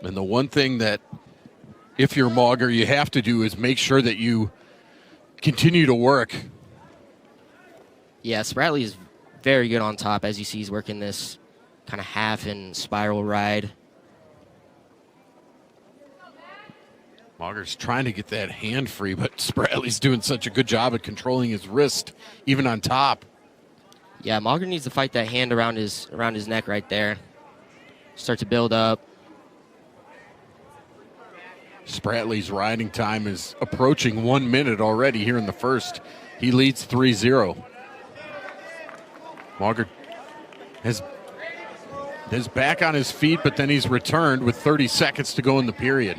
And the one thing that, if you're Moger, you have to do is make sure that you continue to work. Yeah, Spratley is very good on top. As you see, he's working this kind of half and spiral ride. Moger's trying to get that hand free, but Spratley's doing such a good job at controlling his wrist, even on top. Yeah, Moger needs to fight that hand around his neck right there. Start to build up. Spratley's riding time is approaching 1 minute already here in the first. He leads 3-0. Moger is back on his feet, but then he's returned with 30 seconds to go in the period.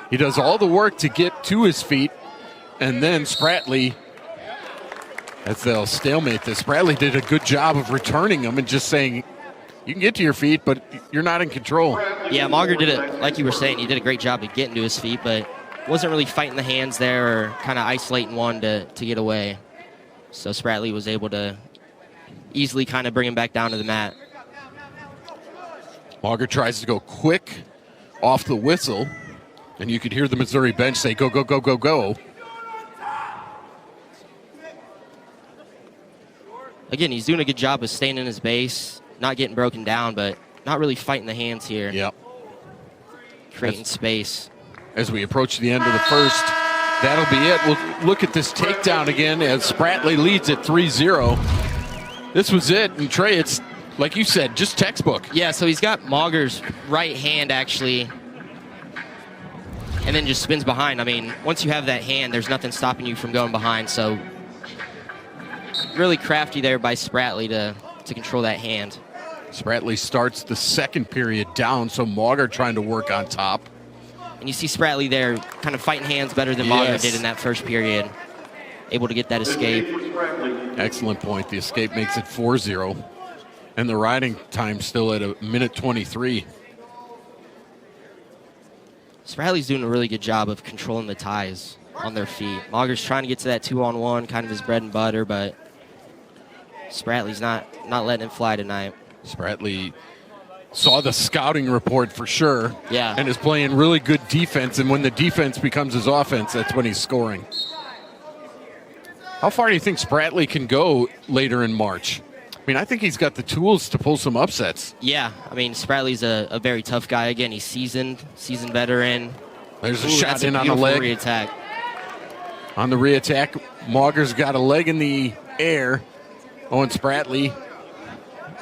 He does all the work to get to his feet, and then Spratley, as they'll stalemate this, Spratley did a good job of returning him and just saying, you can get to your feet, but you're not in control. Yeah, Moger did it, like you were saying, he did a great job of getting to his feet, but wasn't really fighting the hands there or kind of isolating one to get away. So Spratley was able to easily kind of bring him back down to the mat. Moger tries to go quick off the whistle, and you could hear the Misourri bench say, go, go, go, go, go. Again, he's doing a good job of staying in his base, not getting broken down, but not really fighting the hands here. Yep. Creating space. As we approach the end of the first, that'll be it. We'll look at this takedown again as Spratley leads at 3-0. This was it, and Trey, it's, like you said, just textbook. Yeah, so he's got Moger's right hand, actually, and then just spins behind. I mean, once you have that hand, there's nothing stopping you from going behind, so really crafty there by Spratley to control that hand. Spratley starts the second period down, so Moger trying to work on top. And you see Spratley there kind of fighting hands better than Moger did in that first period. Able to get that escape. Excellent point. The escape makes it 4-0. And the riding time still at 1:23. Spratley's doing a really good job of controlling the ties on their feet. Moger's trying to get to that 2-on-1, kind of his bread and butter, but Spratley's not letting it fly tonight. Spratley saw the scouting report for sure. Yeah. And is playing really good defense, and when the defense becomes his offense, that's when he's scoring. How far do you think Spratley can go later in March? I mean, I think he's got the tools to pull some upsets. Yeah, I mean, Spratley's a very tough guy. Again, he's seasoned veteran. There's a shot in on the leg. Re-attack. On the re-attack, Moger's got a leg in the air. Owen Spratley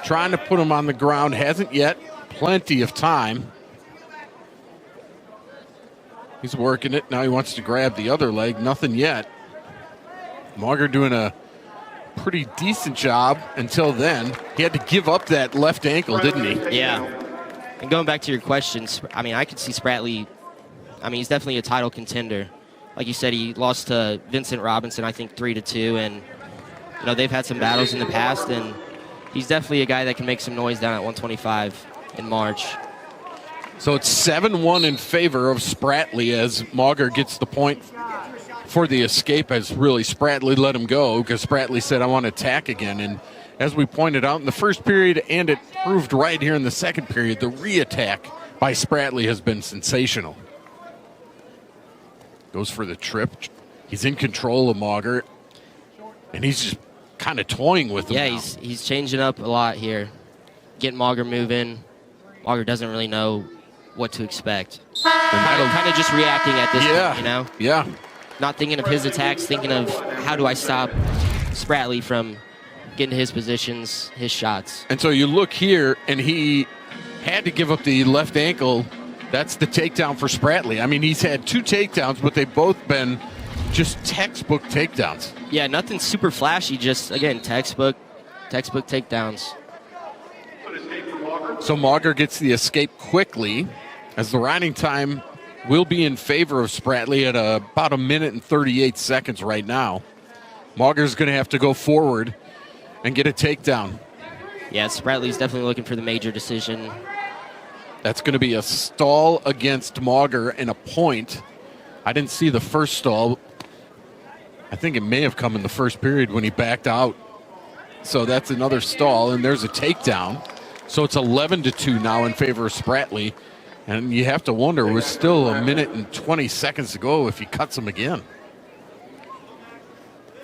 trying to put him on the ground. Hasn't yet. Plenty of time. He's working it. Now he wants to grab the other leg. Nothing yet. Moger doing a pretty decent job until then. He had to give up that left ankle, didn't he? Yeah. And going back to your questions, I mean, I could see Spratley, I mean, he's definitely a title contender. Like you said, he lost to Vincent Robinson, I think 3-2, and, you know, they've had some battles in the past, and he's definitely a guy that can make some noise down at 125 in March. So it's 7-1 in favor of Spratley as Moger gets the point for the escape, as really Spratley let him go because Spratley said, I want to attack again. And as we pointed out in the first period, and it proved right here in the second period, the re-attack by Spratley has been sensational. Goes for the trip. He's in control of Moger, and he's just kind of toying with him. Yeah, now. he's changing up a lot here, getting Moger moving. Moger doesn't really know what to expect. Kind of just reacting at this point, you know? Yeah. Not thinking of his attacks, thinking of how do I stop Spratley from getting to his positions, his shots. And so you look here, and he had to give up the left ankle. That's the takedown for Spratley. I mean, he's had 2 takedowns, but they've both been just textbook takedowns. Yeah, nothing super flashy, just, again, textbook takedowns. So Moger gets the escape quickly, as the riding time will be in favor of Spratley at about 1:38 right now. Moger's going to have to go forward and get a takedown. Yeah, Spratley's definitely looking for the major decision. That's going to be a stall against Moger and a point. I didn't see the first stall. I think it may have come in the first period when he backed out. So that's another stall, and there's a takedown. So it's 11-2 now in favor of Spratley. And you have to wonder, with still a minute and 20 seconds to go, if he cuts him again.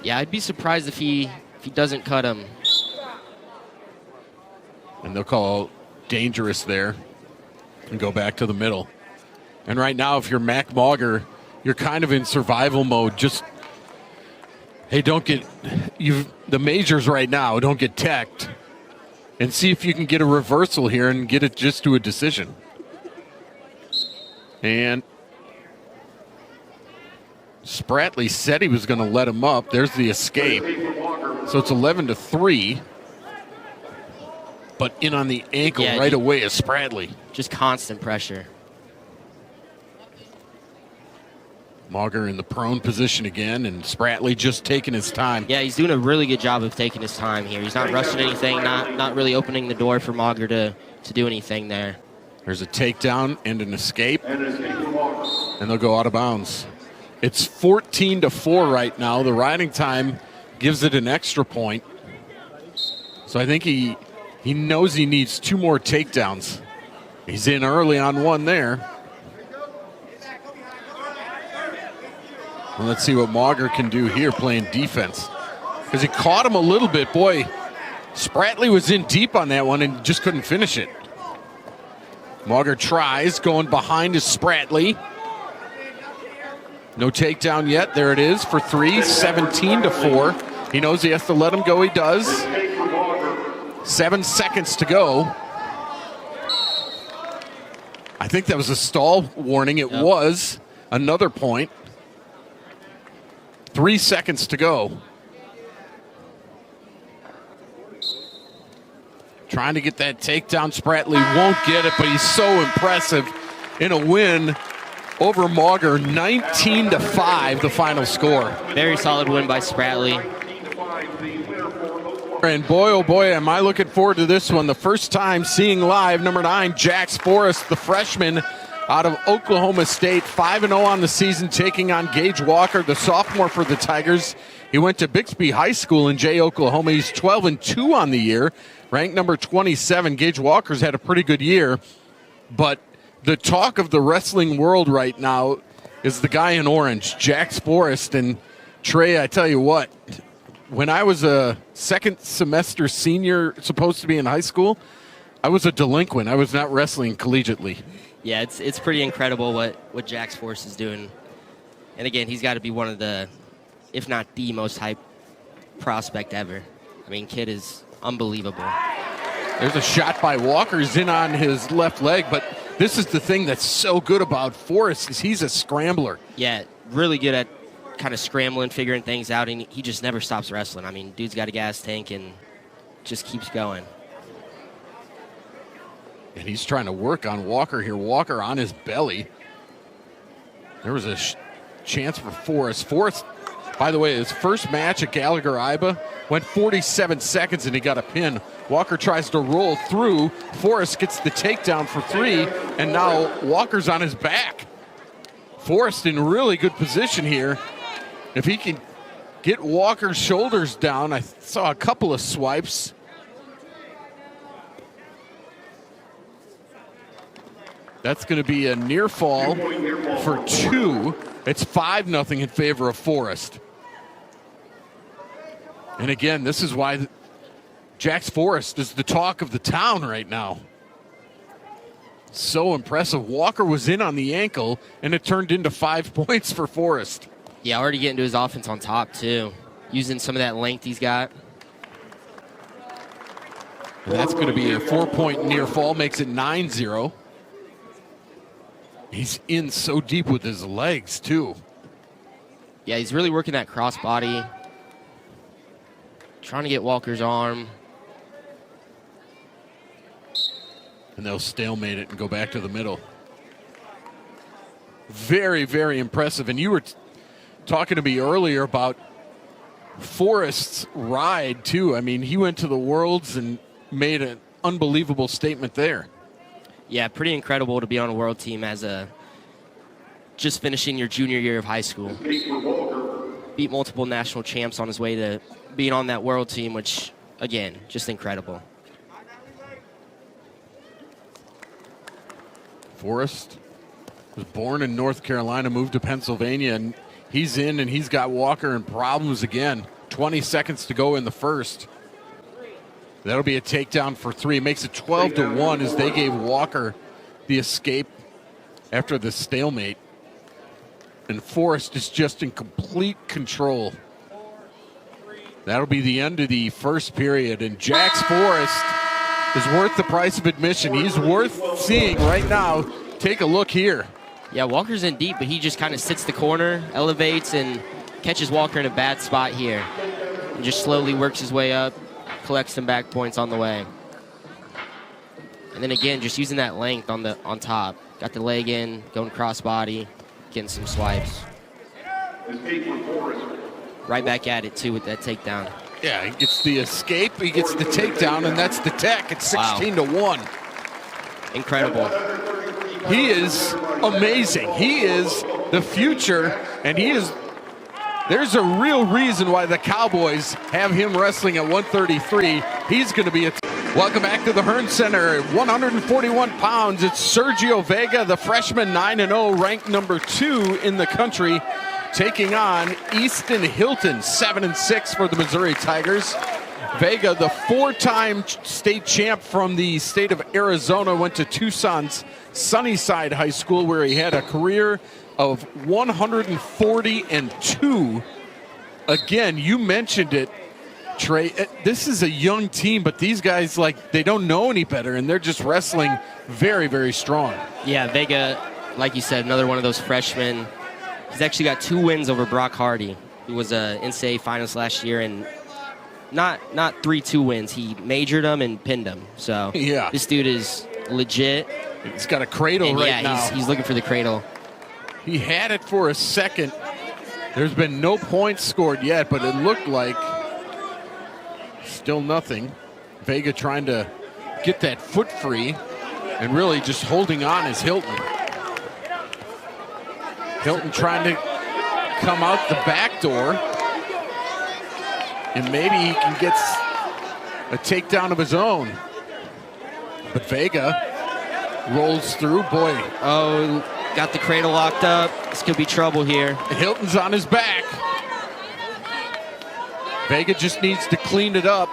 Yeah, I'd be surprised if he doesn't cut him. And they'll call dangerous there and go back to the middle. And right now, if you're Mac Moger, you're kind of in survival mode. Just, hey, the majors right now, don't get teched. And see if you can get a reversal here and get it just to a decision. And Spratley said he was going to let him up. There's the escape. So it's 11-3. But in on the ankle right away is Spratley. Just constant pressure. Moger in the prone position again, and Spratley just taking his time. Yeah, he's doing a really good job of taking his time here. He's not rushing anything, not really opening the door for Moger to do anything there. There's a takedown and an escape, and they'll go out of bounds. It's 14-4 right now. The riding time gives it an extra point. So I think he knows he needs 2 more takedowns. He's in early on one there. Well, let's see what Moger can do here playing defense. Because he caught him a little bit. Boy, Spratley was in deep on that one and just couldn't finish it. Moger tries, going behind is Spratley. No takedown yet. There it is for 3, 17-4. He knows he has to let him go. He does. 7 seconds to go. I think that was a stall warning. It was. Another point. 3 seconds to go. Trying to get that takedown. Spratley won't get it, but he's so impressive in a win over Moger. 19-5, the final score. Very solid win by Spratley. And boy, oh boy, am I looking forward to this one. The first time seeing live, number 9, Jax Forrest, the freshman out of Oklahoma State, 5-0 on the season, taking on Gage Walker, the sophomore for the Tigers. He went to Bixby High School in Jay, Oklahoma. He's 12-2 on the year, ranked number 27. Gage Walker's had a pretty good year, but the talk of the wrestling world right now is the guy in orange, Jax Forrest. And Trey, I tell you what, when I was a second semester senior, supposed to be in high school, I was a delinquent. I was not wrestling collegiately. Yeah, it's pretty incredible what Jax Forrest is doing. And again, he's got to be one of the, if not the most hyped prospect ever. I mean, kid is unbelievable. There's a shot by Walker. He's in on his left leg, but this is the thing that's so good about Forrest is he's a scrambler. Yeah, really good at kind of scrambling, figuring things out, and he just never stops wrestling. I mean, dude's got a gas tank and just keeps going. And he's trying to work on Walker here. Walker on his belly. There was a chance for Forrest. Forrest, by the way, his first match at Gallagher-Iba went 47 seconds and he got a pin. Walker tries to roll through. Forrest gets the takedown for 3, and now Walker's on his back. Forrest in really good position here. If he can get Walker's shoulders down, I saw a couple of swipes. That's going to be a near fall for 2. It's 5-0 in favor of Forrest. And again, this is why Jax Forrest is the talk of the town right now. So impressive. Walker was in on the ankle, and it turned into 5 points for Forrest. Yeah, already getting to his offense on top, too. Using some of that length he's got. And that's going to be a 4-point near fall, makes it 9-0. He's in so deep with his legs, too. Yeah, he's really working that cross body. Trying to get Walker's arm. And they'll stalemate it and go back to the middle. Very, very impressive. And you were talking to me earlier about Forrest's ride, too. I mean, he went to the Worlds and made an unbelievable statement there. Yeah, pretty incredible to be on a world team as just finishing your junior year of high school. Beat multiple national champs on his way to being on that world team, which, again, just incredible. Forrest was born in North Carolina, moved to Pennsylvania, and he's in, and he's got Walker in problems again. 20 seconds to go in the first. That'll be a takedown for 3. Makes it 12-1 as they gave Walker the escape after the stalemate. And Forrest is just in complete control. That'll be the end of the first period. And Jax Forrest is worth the price of admission. He's worth seeing right now. Take a look here. Yeah, Walker's in deep, but he just kind of sits the corner, elevates, and catches Walker in a bad spot here. And just slowly works his way up, collects some back points on the way. And then again, just using that length on top. Got the leg in, going crossbody, getting some swipes. Right back at it, too, with that takedown. Yeah, he gets the escape, he gets the takedown, and that's the tech. It's 16-1. Incredible. He is amazing. He is the future, and there's a real reason why the Cowboys have him wrestling at 133. He's going to be Welcome back to the Hearn Center. 141 pounds. It's Sergio Vega, the freshman, 9-0, ranked number 2 in the country, taking on Easton Hilton, 7-6 for the Missouri Tigers. Vega, the 4-time state champ from the state of Arizona, went to Tucson's Sunnyside High School, where he had a career of 140-2. Again, you mentioned it, Trey. This is a young team, but these guys, they don't know any better, and they're just wrestling very, very strong. Yeah, Vega, like you said, another one of those freshmen. He's actually got 2 wins over Brock Hardy, who was a NCAA finalist last year, and not 3-2 wins. He majored him and pinned him. So yeah, this dude is legit. He's got a cradle and right now. He's looking for the cradle. He had it for a second. There's been no points scored yet, but it looked like still nothing. Vega trying to get that foot free, and really just holding on is Hilton. Hilton trying to come out the back door, and maybe he can get a takedown of his own. But Vega rolls through. Boy. Oh, got the cradle locked up. This could be trouble here. Hilton's on his back. Vega just needs to clean it up.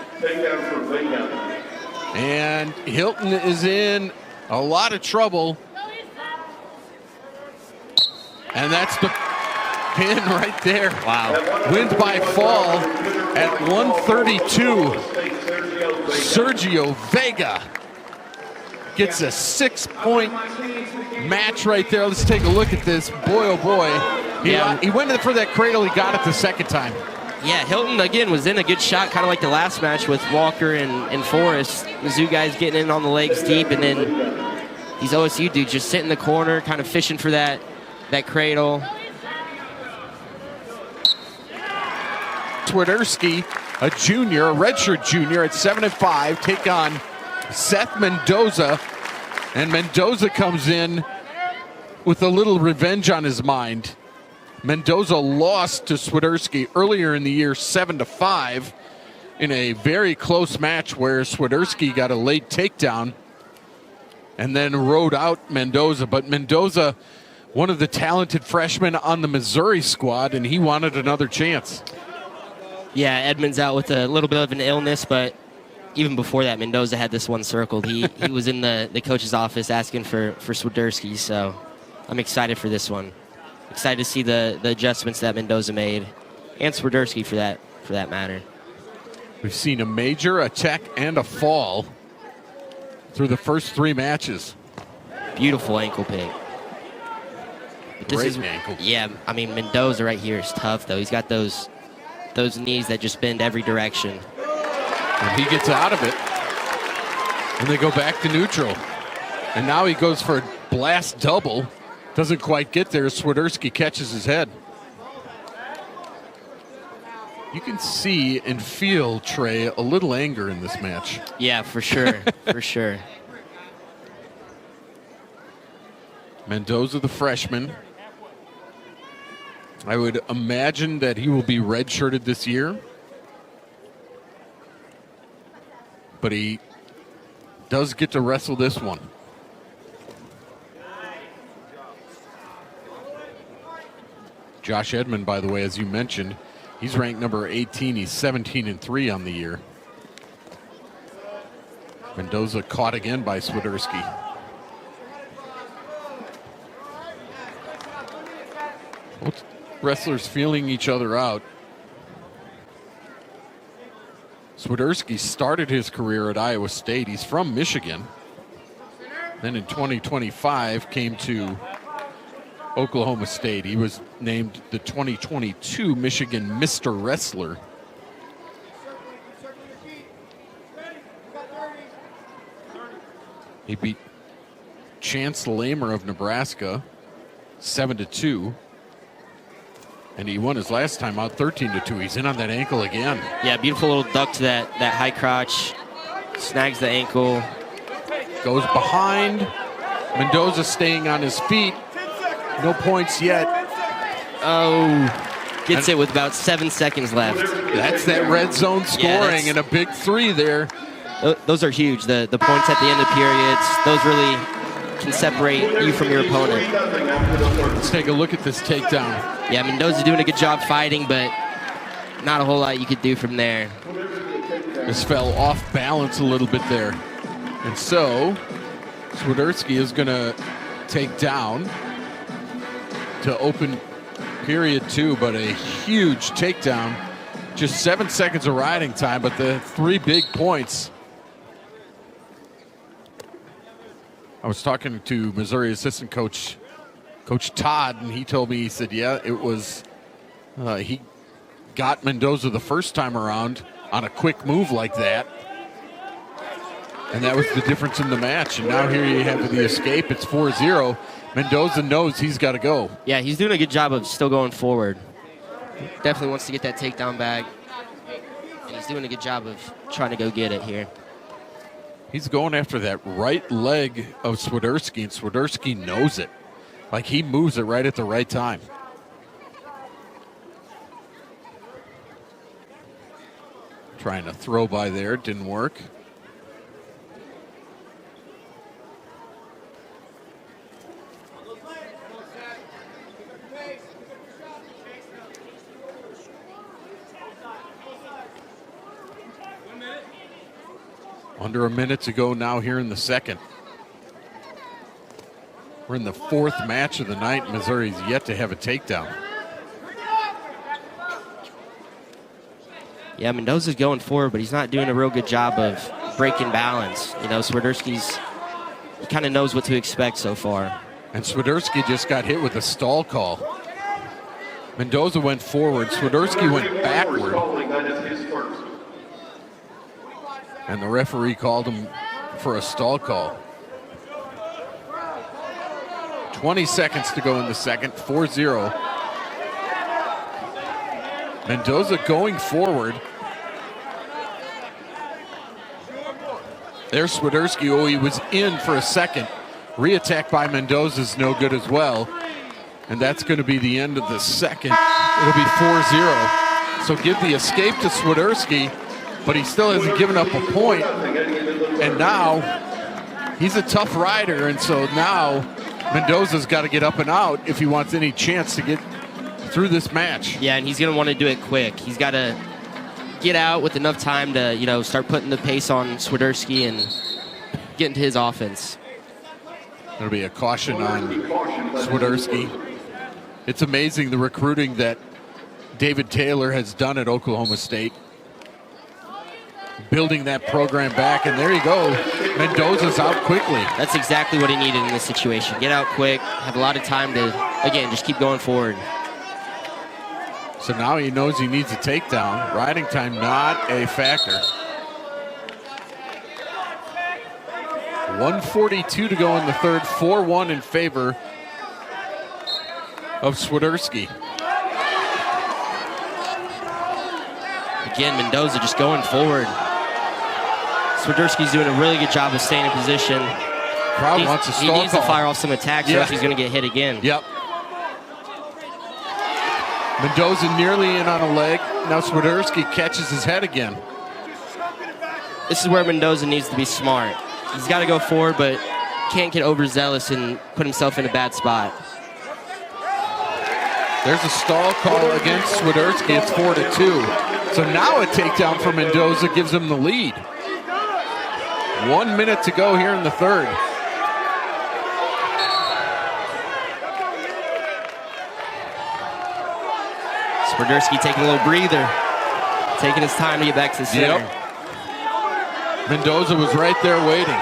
And Hilton is in a lot of trouble. And that's the pin right there. Wow. Wins by fall at 132. Sergio Vega gets a 6-point match right there. Let's take a look at this. Boy, oh boy. He went for that cradle. He got it the second time. Yeah, Hilton, again, was in a good shot, kind of like the last match with Walker and Forrest. Mizzou guys getting in on the legs deep, and then these OSU dudes just sit in the corner, kind of fishing for that cradle. Swedki, a junior, a redshirt junior at 7-5, take on Seth Mendoza. And Mendoza comes in with a little revenge on his mind. Mendoza lost to Swedki earlier in the year 7-5 in a very close match where Swedki got a late takedown and then rode out Mendoza. But Mendoza, one of the talented freshmen on the Missouri squad, and he wanted another chance. Yeah, Edmond's out with a little bit of an illness, but even before that, Mendoza had this one circled. He was in the coach's office asking for Swedki, so I'm excited for this one. Excited to see the adjustments that Mendoza made, and Swedki for that matter. We've seen a major, a tech, and a fall through the first 3 matches. Beautiful ankle pick. Great ankle. Yeah, I mean, Mendoza right here is tough, though. He's got those knees that just bend every direction. And he gets out of it, and they go back to neutral. And now he goes for a blast double. Doesn't quite get there. Swedki catches his head. You can see and feel, Trey, a little anger in this match. Yeah, for sure. For sure. Mendoza, the freshman. I would imagine that he will be redshirted this year. But he does get to wrestle this one. Josh Edmond, by the way, as you mentioned, he's ranked number 18. He's 17-3 on the year. Mendoza caught again by Swedki. Both wrestlers feeling each other out. Swedki started his career at Iowa State. He's from Michigan. Then in 2025 came to Oklahoma State. He was named the 2022 Michigan Mr. Wrestler. He beat Chance Lamer of Nebraska 7-2. And he won his last time out 13-2. He's in on that ankle again. Yeah, beautiful little duck to that high crotch. Snags the ankle. Goes behind. Mendoza staying on his feet. No points yet. Oh, gets it with about 7 seconds left. That's that red zone scoring and a big 3 there. Those are huge. The points at the end of periods, those really can separate you from your opponent. Let's take a look at this takedown. Yeah, Mendoza doing a good job fighting, but not a whole lot you could do from there. This fell off balance a little bit there. And so, Swedki is going to take down to open period 2, but a huge takedown. Just 7 seconds of riding time, but the 3 big points. I was talking to Missouri assistant coach, Coach Todd, and he told me, he said, yeah, it was, he got Mendoza the first time around on a quick move like that. And that was the difference in the match. And now here you have the escape. It's 4-0. Mendoza knows he's got to go. Yeah, he's doing a good job of still going forward. Definitely wants to get that takedown back. And he's doing a good job of trying to go get it here. He's going after that right leg of Swedki, and Swedki knows it. Like, he moves it right at the right time. Trying to throw by there, didn't work. Under a minute to go now here in the second. We're in the 4th match of the night. Missouri's yet to have a takedown. Yeah, Mendoza's going forward, but he's not doing a real good job of breaking balance. You know, Swedki's, he kind of knows what to expect so far. And Swedki just got hit with a stall call. Mendoza went forward. Swedki went backward. And the referee called him for a stall call. 20 seconds to go in the second, 4-0. Mendoza going forward. There's Swedki. Oh, he was in for a second. Reattack by Mendoza's no good as well. And that's going to be the end of the second. It'll be 4-0. So give the escape to Swedki. But he still hasn't given up a point. And now he's a tough rider. And so now Mendoza's got to get up and out if he wants any chance to get through this match. Yeah, and he's going to want to do it quick. He's got to get out with enough time to, you know, start putting the pace on Swedki and get into his offense. There'll be a caution on Swedki. It's amazing the recruiting that David Taylor has done at Oklahoma State. Building that program back, and there you go. Mendoza's out quickly. That's exactly what he needed in this situation. Get out quick, have a lot of time to, again, just keep going forward. So now he knows he needs a takedown. Riding time not a factor. 1:42 to go in the third. 4-1 in favor of Swedki. Again, Mendoza just going forward. Swedki's doing a really good job of staying in position. Crowd wants a stall He needs call. to fire off some attacks or else he's going to get hit again. Yep. Mendoza nearly in on a leg. Now Swedki catches his head again. This is where Mendoza needs to be smart. He's got to go forward, but can't get overzealous and put himself in a bad spot. There's a stall call against Swedki. It's 4-2. So now a takedown for Mendoza gives him the lead. 1 minute to go here in the third. Swedki taking a little breather, taking his time to get back to the center. Yep. Mendoza was right there waiting.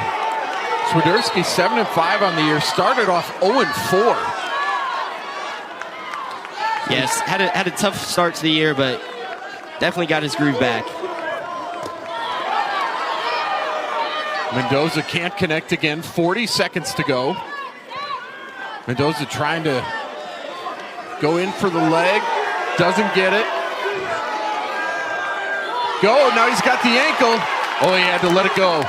Swedki 7-5 on the year, started off 0-4. Yes, had a tough start to the year, but definitely got his groove back. Mendoza can't connect again. 40 seconds to go. Mendoza trying to go in for the leg. Doesn't get it. Go, now he's got the ankle. Oh, he had to let it go.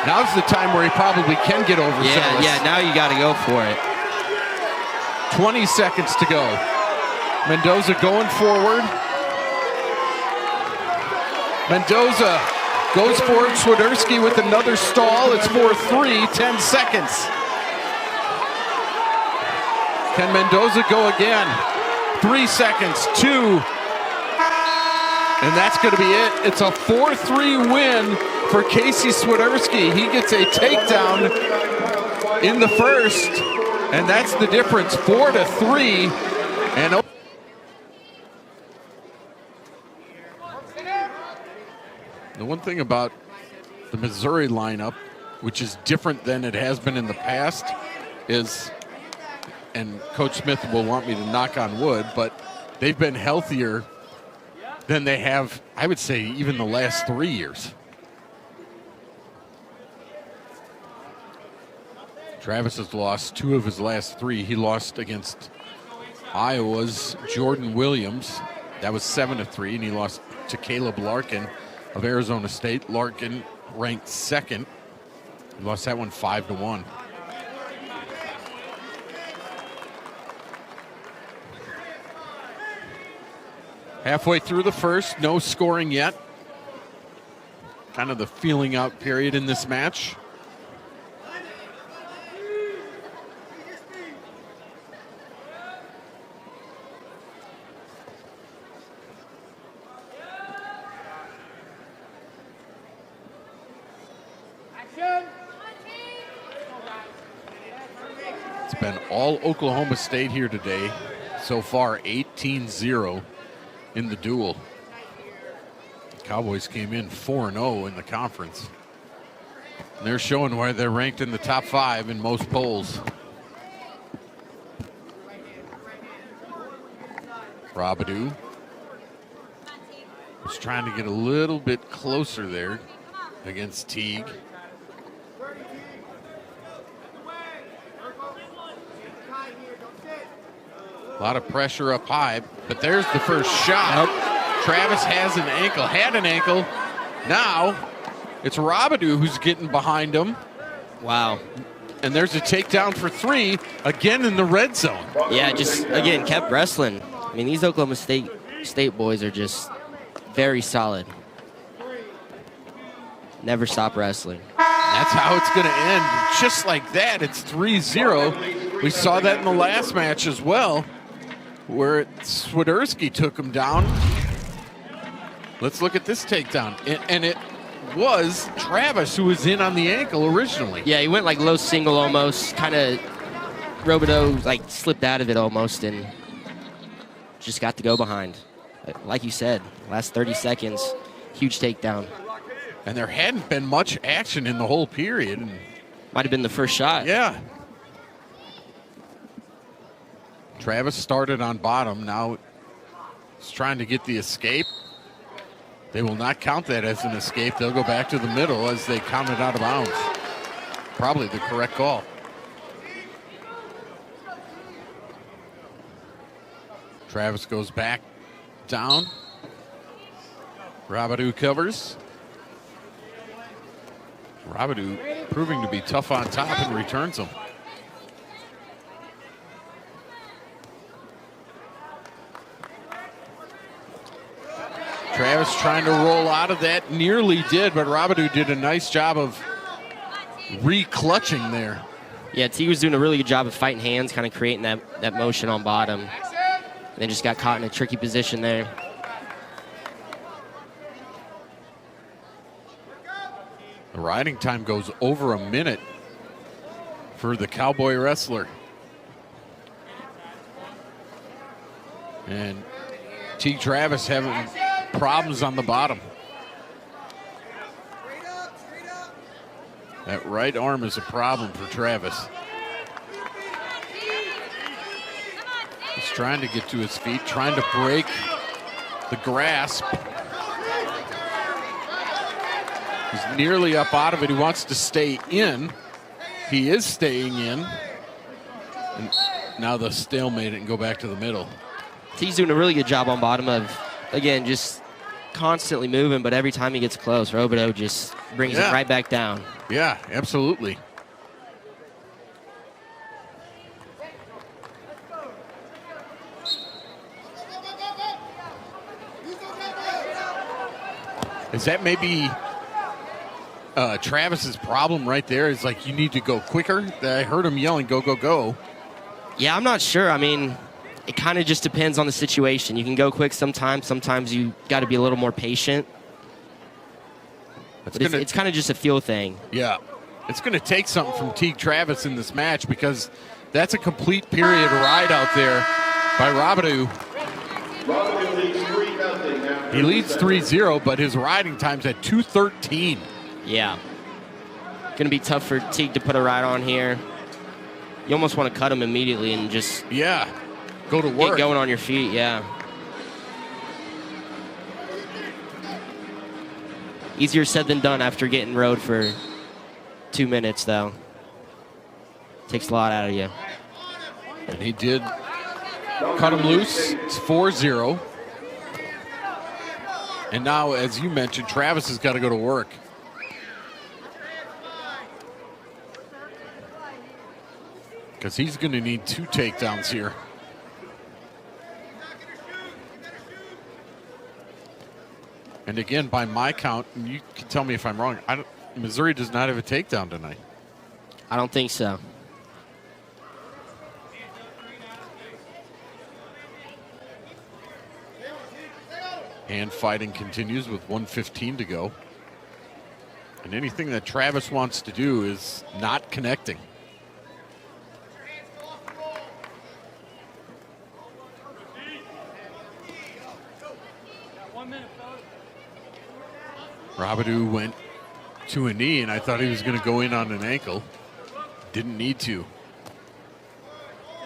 Now's the time where he probably can get overzealous. Yeah, now you got to go for it. 20 seconds to go. Mendoza going forward. Mendoza goes for it. Swedki with another stall. It's 4-3, 10 seconds. Can Mendoza go again? 3 seconds, 2. And that's going to be it. It's a 4-3 win for Casey Swedki. He gets a takedown in the first, and that's the difference, 4-3. And the one thing about the Misourri lineup, which is different than it has been in the past, is, and Coach Smith will want me to knock on wood, but they've been healthier than they have, I would say, even the last 3 years. Travis has lost 2 of his last 3. He lost against Iowa's Jordan Williams. That was 7-3, and he lost to Caleb Larkin of Arizona State. Larkin ranked 2nd. He lost that one 5-1. Halfway through the first, no scoring yet. Kind of the feeling out period in this match. It's been all Oklahoma State here today. So far, 18-0. in the duel. The Cowboys came in 4-0 in the conference. And they're showing why they're ranked in the top 5 in most polls. Robu was trying to get a little bit closer there against Teague. A lot of pressure up high, but there's the first shot. Travis has an ankle, had an ankle. Now it's Robu who's getting behind him. Wow. And there's a takedown for 3, again in the red zone. Yeah, just, again, kept wrestling. I mean, these Oklahoma State boys are just very solid. Never stop wrestling. That's how it's going to end. Just like that, it's 3-0. We saw that in the last match as well, where Swedki took him down. Let's look at this takedown. And it was Travis who was in on the ankle originally. Yeah, he went like low single almost, kind of Robu like slipped out of it almost and just got to go behind. Like you said, last 30 seconds, huge takedown. And there hadn't been much action in the whole period. Might have been the first shot. Yeah. Travis started on bottom. Now he's trying to get the escape. They will not count that as an escape. They'll go back to the middle as they count it out of bounds. Probably the correct call. Travis goes back down. Robu covers. Robu proving to be tough on top and returns them. Travis trying to roll out of that, nearly did, but Robu did a nice job of re-clutching there. Yeah, T was doing a really good job of fighting hands, kind of creating that motion on bottom. And then just got caught in a tricky position there. The riding time goes over a minute for the Cowboy wrestler. And T. Travis having problems on the bottom. That right arm is a problem for Travis. He's trying to get to his feet, trying to break the grasp. He's nearly up out of it. He wants to stay in. He is staying in. And now the stalemate and go back to the middle. He's doing a really good job on bottom of, again, just constantly moving, but every time he gets close, Robu just brings it right back down. Yeah, absolutely. Is that maybe Travis's problem right there? Is like you need to go quicker? I heard him yelling, go, go, go. Yeah, I'm not sure. I mean, it kind of just depends on the situation. You can go quick sometimes. Sometimes you got to be a little more patient. But it's kind of just a feel thing. Yeah. It's going to take something from Teague Travis in this match because that's a complete period ride out there by Robu. He leads 3-0, but his riding time's at 2:13. Yeah. Going to be tough for Teague to put a ride on here. You almost want to cut him immediately and just go to work. Get going on your feet, yeah. Easier said than done after getting rode for 2 minutes, though. Takes a lot out of you. And he did cut him loose. It's 4-0. And now, as you mentioned, Travis has got to go to work. Because he's going to need 2 takedowns here. And again, by my count, and you can tell me if I'm wrong, Misourri does not have a takedown tonight. I don't think so. And fighting continues with 1:15 to go. And anything that Travis wants to do is not connecting. Robu went to a knee, and I thought he was going to go in on an ankle. Didn't need to.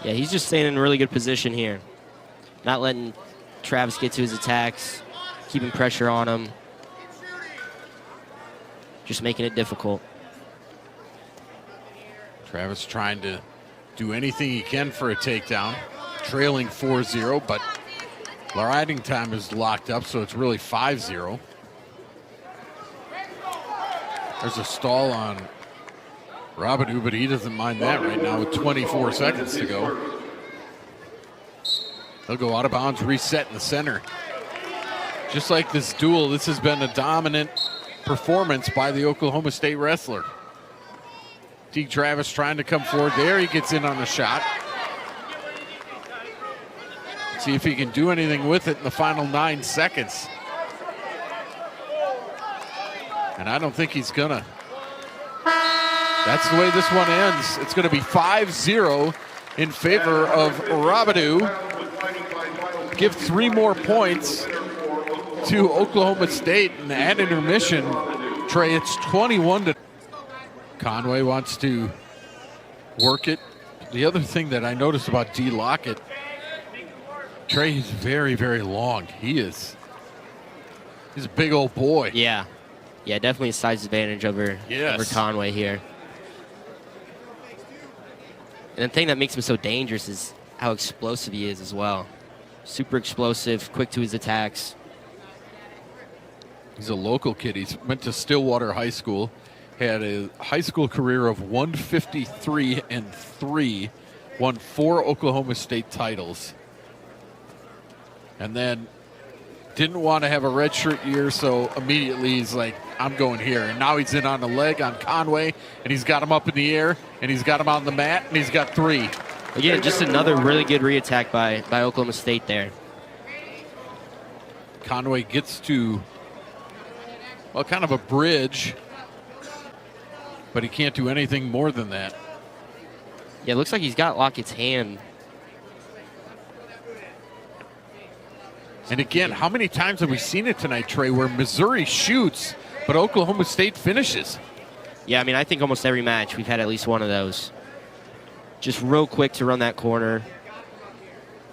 Yeah, he's just staying in a really good position here. Not letting Travis get to his attacks, keeping pressure on him. Just making it difficult. Travis trying to do anything he can for a takedown. Trailing 4-0, but the riding time is locked up, so it's really 5-0. There's a stall on Robu, but he doesn't mind that right now with 24 seconds to go. They'll go out of bounds, reset in the center. Just like this duel, this has been a dominant performance by the Oklahoma State wrestler. Teague Travis trying to come forward there. He gets in on a shot. See if he can do anything with it in the final 9 seconds. And I don't think he's gonna. That's the way this one ends. It's gonna be 5-0 in favor of Robu. Give 3 more points to Oklahoma State, and at intermission, Trey, it's 21 to. Conway wants to work it. The other thing that I noticed about D. Lockett, Trey, he's very, very long. He's a big old boy. Yeah. Yeah, definitely a size advantage over Conway here. And the thing that makes him so dangerous is how explosive he is as well. Super explosive, quick to his attacks. He's a local kid. He went to Stillwater High School, had a high school career of 153-3, won 4 Oklahoma State titles, and then Didn't want to have a redshirt year, so immediately he's like, I'm going here. And now he's in on the leg on Conway, and he's got him up in the air, and he's got him on the mat, and he's got 3. Again, just another really good re-attack by Oklahoma State there. Conway gets to, well, kind of a bridge, but he can't do anything more than that. Yeah, it looks like he's got Lockett's hand. And again, how many times have we seen it tonight, Trey, where Misourri shoots, but Oklahoma State finishes? Yeah, I mean, I think almost every match we've had at least one of those. Just real quick to run that corner.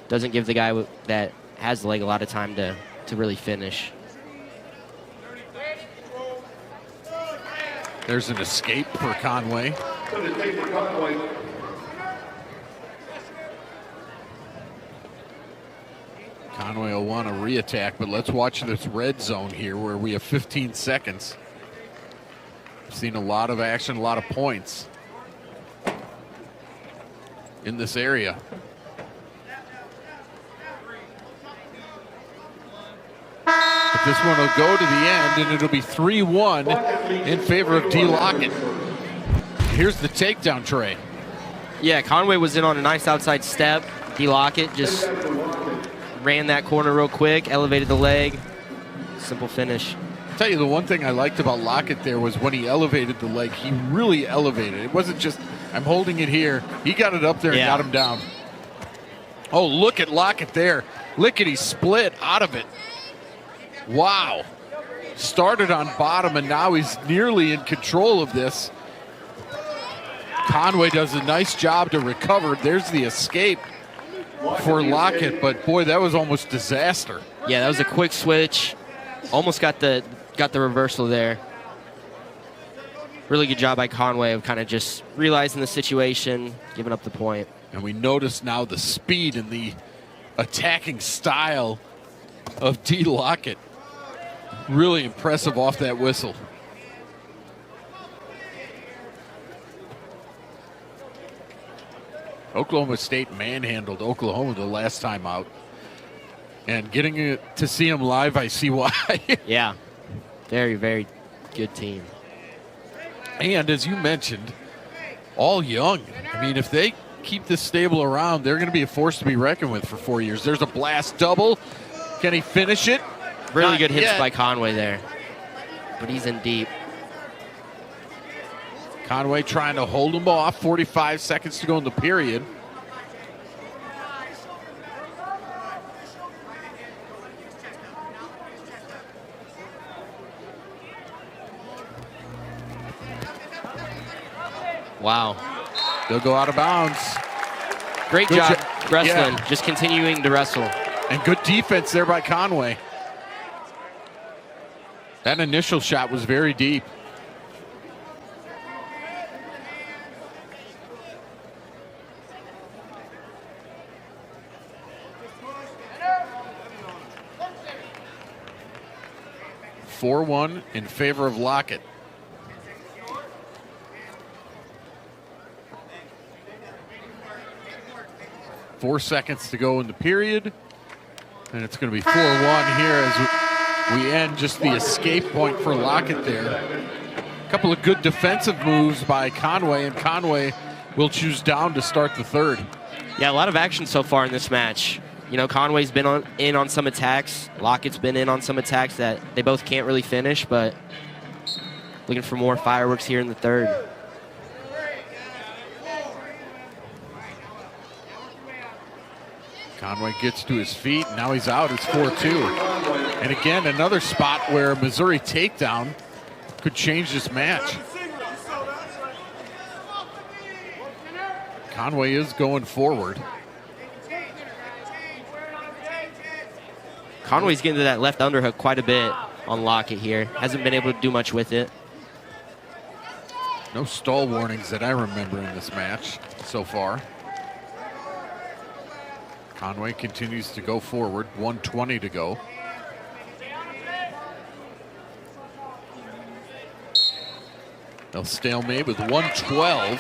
Doesn't give the guy that has the leg a lot of time to really finish. There's an escape for Conway. Conway will want to re-attack, but let's watch this red zone here where we have 15 seconds. We've seen a lot of action, a lot of points in this area. But this one will go to the end, and it'll be 3-1 in favor of D. Lockett. Here's the takedown, Trey. Yeah, Conway was in on a nice outside step. D. Lockett just ran that corner real quick, elevated the leg. Simple finish. I'll tell you, the one thing I liked about Lockett there was when he elevated the leg, he really elevated. It wasn't just, I'm holding it here. He got it up there and got him down. Oh, look at Lockett there. Lickety split out of it. Wow. Started on bottom, and now he's nearly in control of this. Conway does a nice job to recover. There's the escape for Lockett, but boy, that was almost disaster. Yeah, that was a quick switch. Almost got the reversal there. Really good job by Conway of kind of just realizing the situation, giving up the point. And we notice now the speed and the attacking style of D. Lockett. Really impressive off that whistle. Oklahoma State manhandled Oklahoma the last time out. And getting to see him live, I see why. Yeah, very, very good team. And as you mentioned, all young. I mean, if they keep this stable around, they're going to be a force to be reckoned with for 4 years. There's a blast double. Can he finish it? Really Not good hits yet. by Conway there. But he's in deep. Conway trying to hold him off. 45 seconds to go in the period. Wow. They'll go out of bounds. Great Good job jo- wrestling. yeah. Just continuing to wrestle. And good defense there by Conway. That initial shot was very deep. (4-1) in favor of Lockett. Four seconds to go in the period. And it's going to be 4-1 here as we end. Just the escape point for Lockett there. A couple of good defensive moves by Conway, and Conway will choose down to start the third. Yeah, a lot of action so far in this match. You know, Conway's been in on some attacks. Lockett's been in on some attacks that they both can't really finish, but looking for more fireworks here in the third. Conway gets to his feet. Now he's out. It's 4-2. And again, another spot where a Misourri takedown could change this match. Conway is going forward. Conway's getting to that left underhook quite a bit on Lockett here. Hasn't been able to do much with it. No stall warnings that I remember in this match so far. Conway continues to go forward. 1:20 to go. They'll stalemate with 1:12.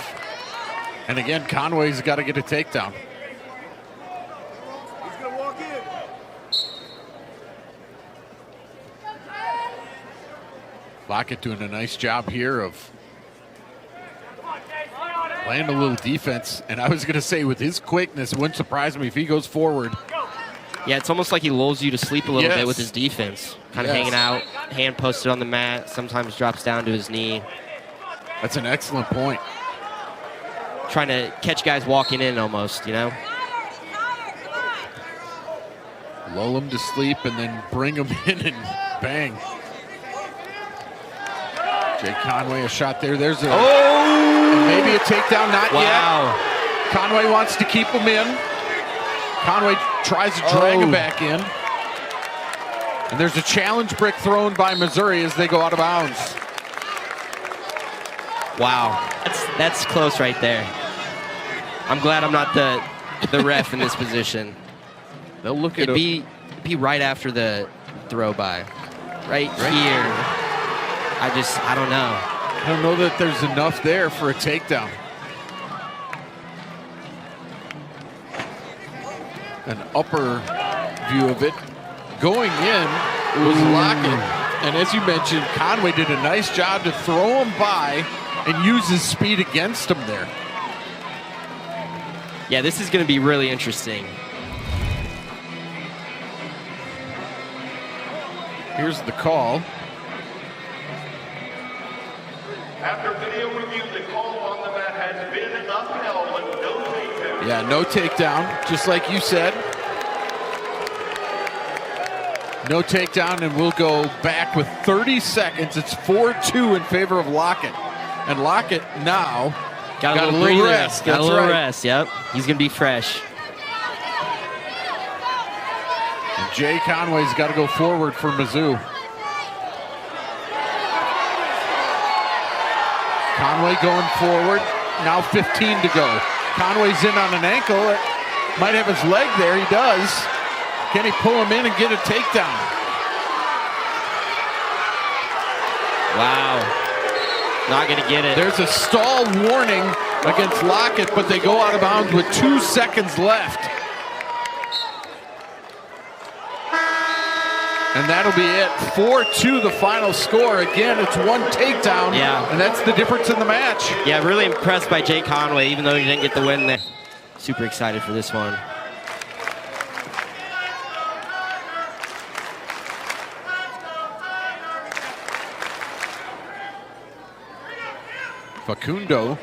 And again, Conway's got to get a takedown. Lockett doing a nice job here of playing a little defense. And I was going to say, with his quickness, it wouldn't surprise me if he goes forward. Yeah, it's almost like he lulls you to sleep a little bit with his defense. Kind of hanging out, hand posted on the mat, sometimes drops down to his knee. That's an excellent point. Trying to catch guys walking in almost, you know? Lull him to sleep and then bring him in and bang. Jay Conway, a shot there. There's a maybe a takedown, not yet. Conway wants to keep him in. Conway tries to drag him back in. And there's a challenge brick thrown by Misourri as they go out of bounds. Wow, that's close right there. I'm glad I'm not the ref in this position. They'll look at it. Be right after the throw by. Right here. I don't know. I don't know that there's enough there for a takedown. An upper view of it. Going in was Lockett. And as you mentioned, Conway did a nice job to throw him by and use his speed against him there. Yeah, this is going to be really interesting. Here's the call. After video review, the call on the mat has been upheld with no takedown. Yeah, no takedown, just like you said. No takedown, and we'll go back with 30 seconds. It's 4-2 in favor of Lockett. And Lockett now got a little rest. Got a little rest, yep. He's going to be fresh. And Jay Conway's got to go forward for Mizzou. Conway going forward. Now 15 to go. Conway's in on an ankle. Might have his leg there. He does. Can he pull him in and get a takedown? Wow. Not going to get it. There's a stall warning against Lockett, but they go out of bounds with 2 seconds left. And that'll be it. 4-2 the final score. Again, it's one takedown, and that's the difference in the match. Yeah, really impressed by Jay Conway, even though he didn't get the win there. Super excited for this one. Fakundo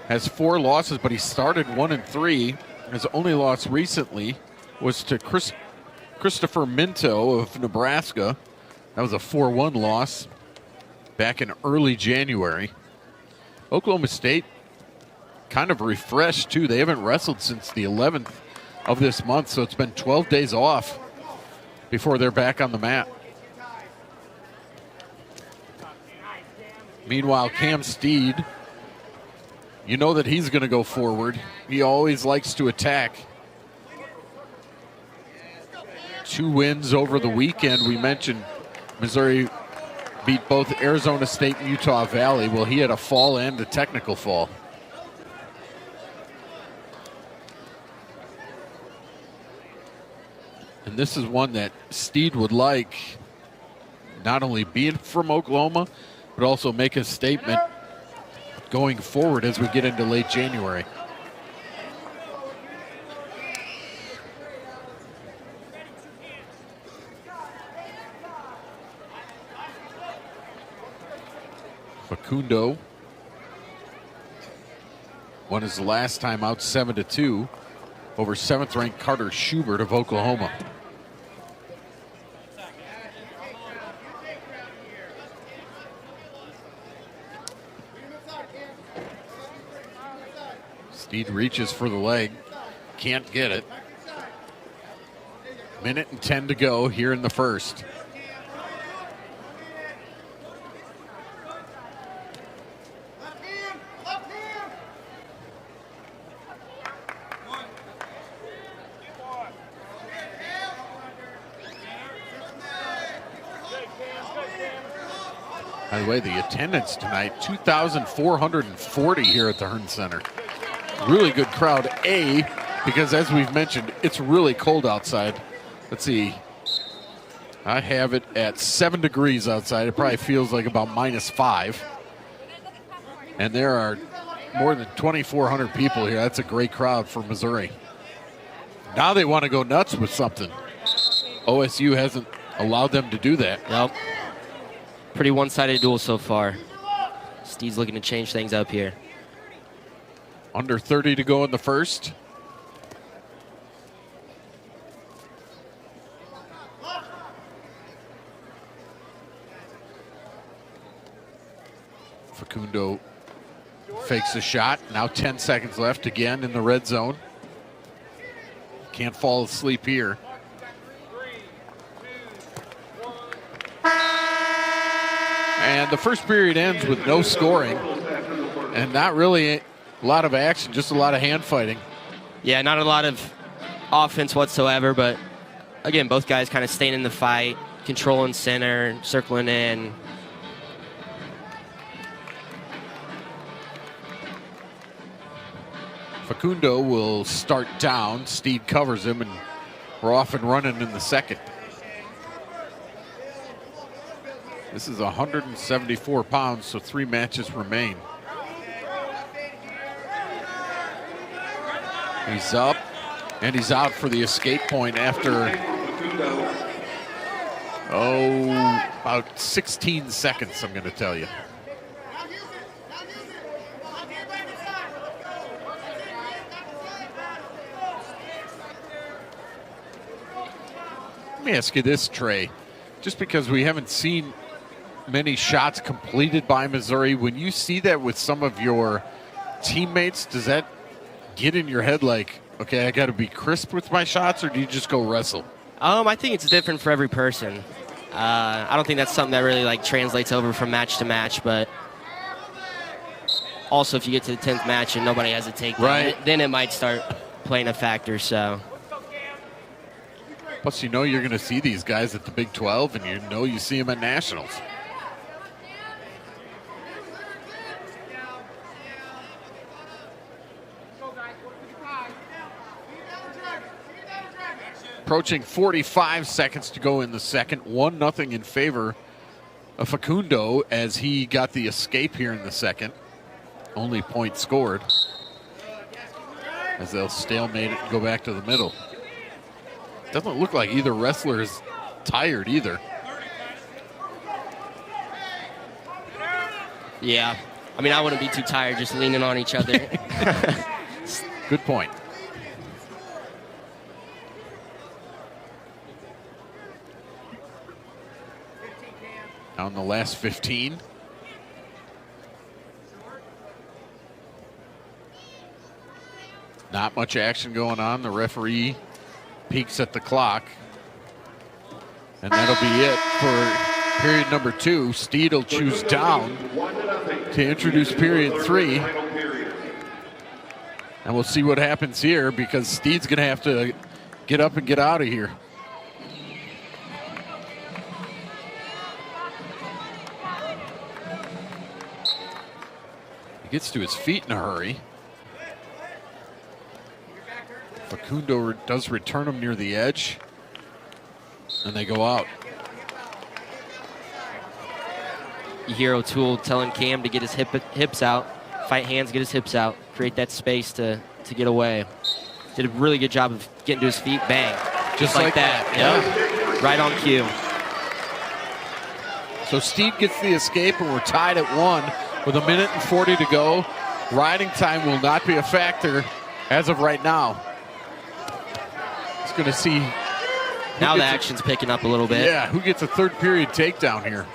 has 4 losses, but he started 1-3. His only loss recently was to Christopher Minto of Nebraska. That was a 4-1 loss back in early January. Oklahoma State kind of refreshed, too. They haven't wrestled since the 11th of this month, so it's been 12 days off before they're back on the mat. Meanwhile, Cam Steed, you know that he's going to go forward. He always likes to attack. 2 wins over the weekend. We mentioned Misourri beat both Arizona State and Utah Valley. Well, he had a fall and a technical fall. And this is one that Steed would like, not only being from Oklahoma, but also make a statement going forward as we get into late January. Fakundo won his last time out 7-2 over 7th-ranked Carter Schubert of Oklahoma. Steed reaches for the leg, can't get it. 1:10 to go here in the first. By the way, the attendance tonight, 2,440 here at the Hearn Center. Really good crowd, because as we've mentioned, it's really cold outside. Let's see. I have it at 7 degrees outside. It probably feels like about -5. And there are more than 2,400 people here. That's a great crowd for Missouri. Now they want to go nuts with something. OSU hasn't allowed them to do that. Yep. Pretty one-sided duel so far. Steed's looking to change things up here. Under 30 to go in the first. Fakundo fakes a shot. Now 10 seconds left again in the red zone. Can't fall asleep here. And the first period ends with no scoring and not really a lot of action, just a lot of hand fighting. Yeah, not a lot of offense whatsoever, but again, both guys kind of staying in the fight, controlling center, circling in. Fakundo will start down. Steed covers him, and we're off and running in the second. This is 174 pounds, so 3 matches remain. He's up, and he's out for the escape point after, about 16 seconds, I'm going to tell you. Let me ask you this, Trey. Just because we haven't seen many shots completed by Missouri, when you see that with some of your teammates, does that get in your head like, okay, I got to be crisp with my shots, or do you just go wrestle? I think it's different for every person. I don't think that's something that really like translates over from match to match, but also if you get to the 10th match and nobody has a takedown, right, then it might start playing a factor. So. Plus, you know you're going to see these guys at the Big 12, and you know you see them at Nationals. Approaching 45 seconds to go in the second. 1-0 in favor of Fakundo as he got the escape here in the second. Only point scored as they'll stalemate it and go back to the middle. Doesn't look like either wrestler is tired either. Yeah. I mean, I wouldn't be too tired just leaning on each other. Good point. Now in the last 15. Not much action going on. The referee peeks at the clock. And that'll be it for period number 2. Steed will choose down to introduce period 3. And we'll see what happens here because Steed's going to have to get up and get out of here. He gets to his feet in a hurry. Fakundo does return him near the edge, and they go out. You hear O'Toole telling Cam to get his hips out, fight hands, get his hips out, create that space to get away. Did a really good job of getting to his feet, bang. Just like that. Yeah. Right on cue. So Steed gets the escape, and we're tied at 1 with 1:40 to go. Riding time will not be a factor as of right now. It's going to see. Now the action's picking up a little bit. Yeah, who gets a third period takedown here?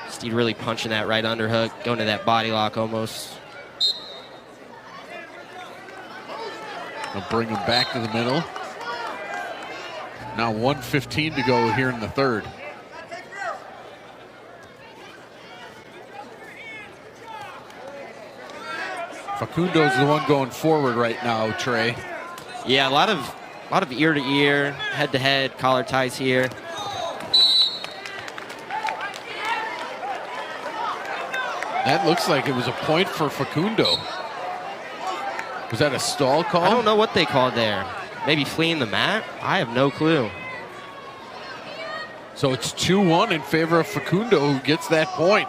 Steed really punching that right underhook, going to that body lock almost. They'll bring him back to the middle. Now 1:15 to go here in the third. Facundo's the one going forward right now, Trey. Yeah, a lot of ear to ear, head to head, collar ties here. That looks like it was a point for Fakundo. Was that a stall call? I don't know what they called there. maybe fleeing the mat? I have no clue. So it's 2-1 in favor of Fakundo, who gets that point.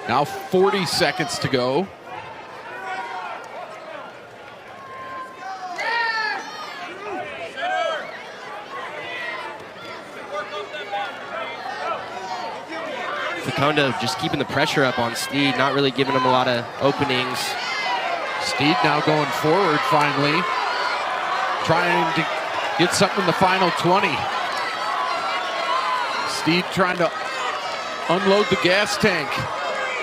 Now 40 seconds to go. Fakundo just keeping the pressure up on Steed, not really giving him a lot of openings. Steed now going forward finally, trying to get something in the final 20. Steed trying to unload the gas tank.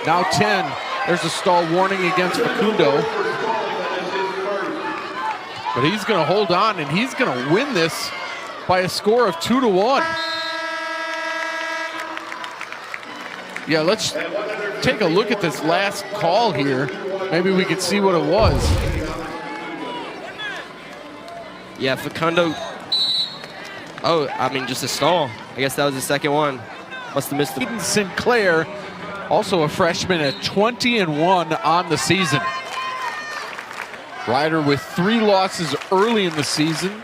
Now 10. There's a stall warning against Fakundo. But he's going to hold on, and he's going to win this by a score of 2-1. Yeah, let's take a look at this last call here. Maybe we can see what it was. Yeah, Fakundo. Oh, I mean, just a stall. I guess that was the second one. Must have missed the. Sinclair, also a freshman at 20-1 on the season. Ryder with 3 losses early in the season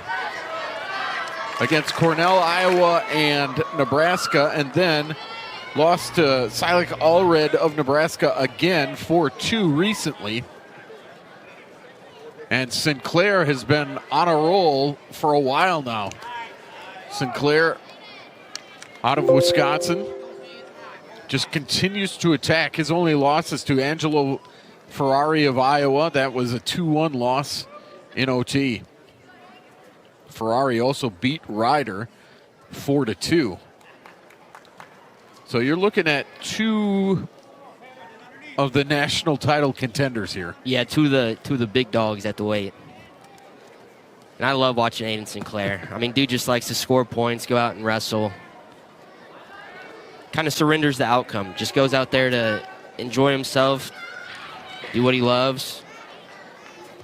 against Cornell, Iowa, and Nebraska, and then lost to Silik Allred of Nebraska again 4-2 recently. And Sinclair has been on a roll for a while now. Sinclair out of Wisconsin just continues to attack. His only losses to Angelo Ferrari of Iowa. That was a 2-1 loss in OT. Ferrari also beat Ryder 4-2. So you're looking at 2 of the national title contenders here. Yeah, two of the big dogs at the weight. And I love watching Aiden Sinclair. I mean, dude just likes to score points, go out and wrestle. Kind of surrenders the outcome. Just goes out there to enjoy himself, do what he loves.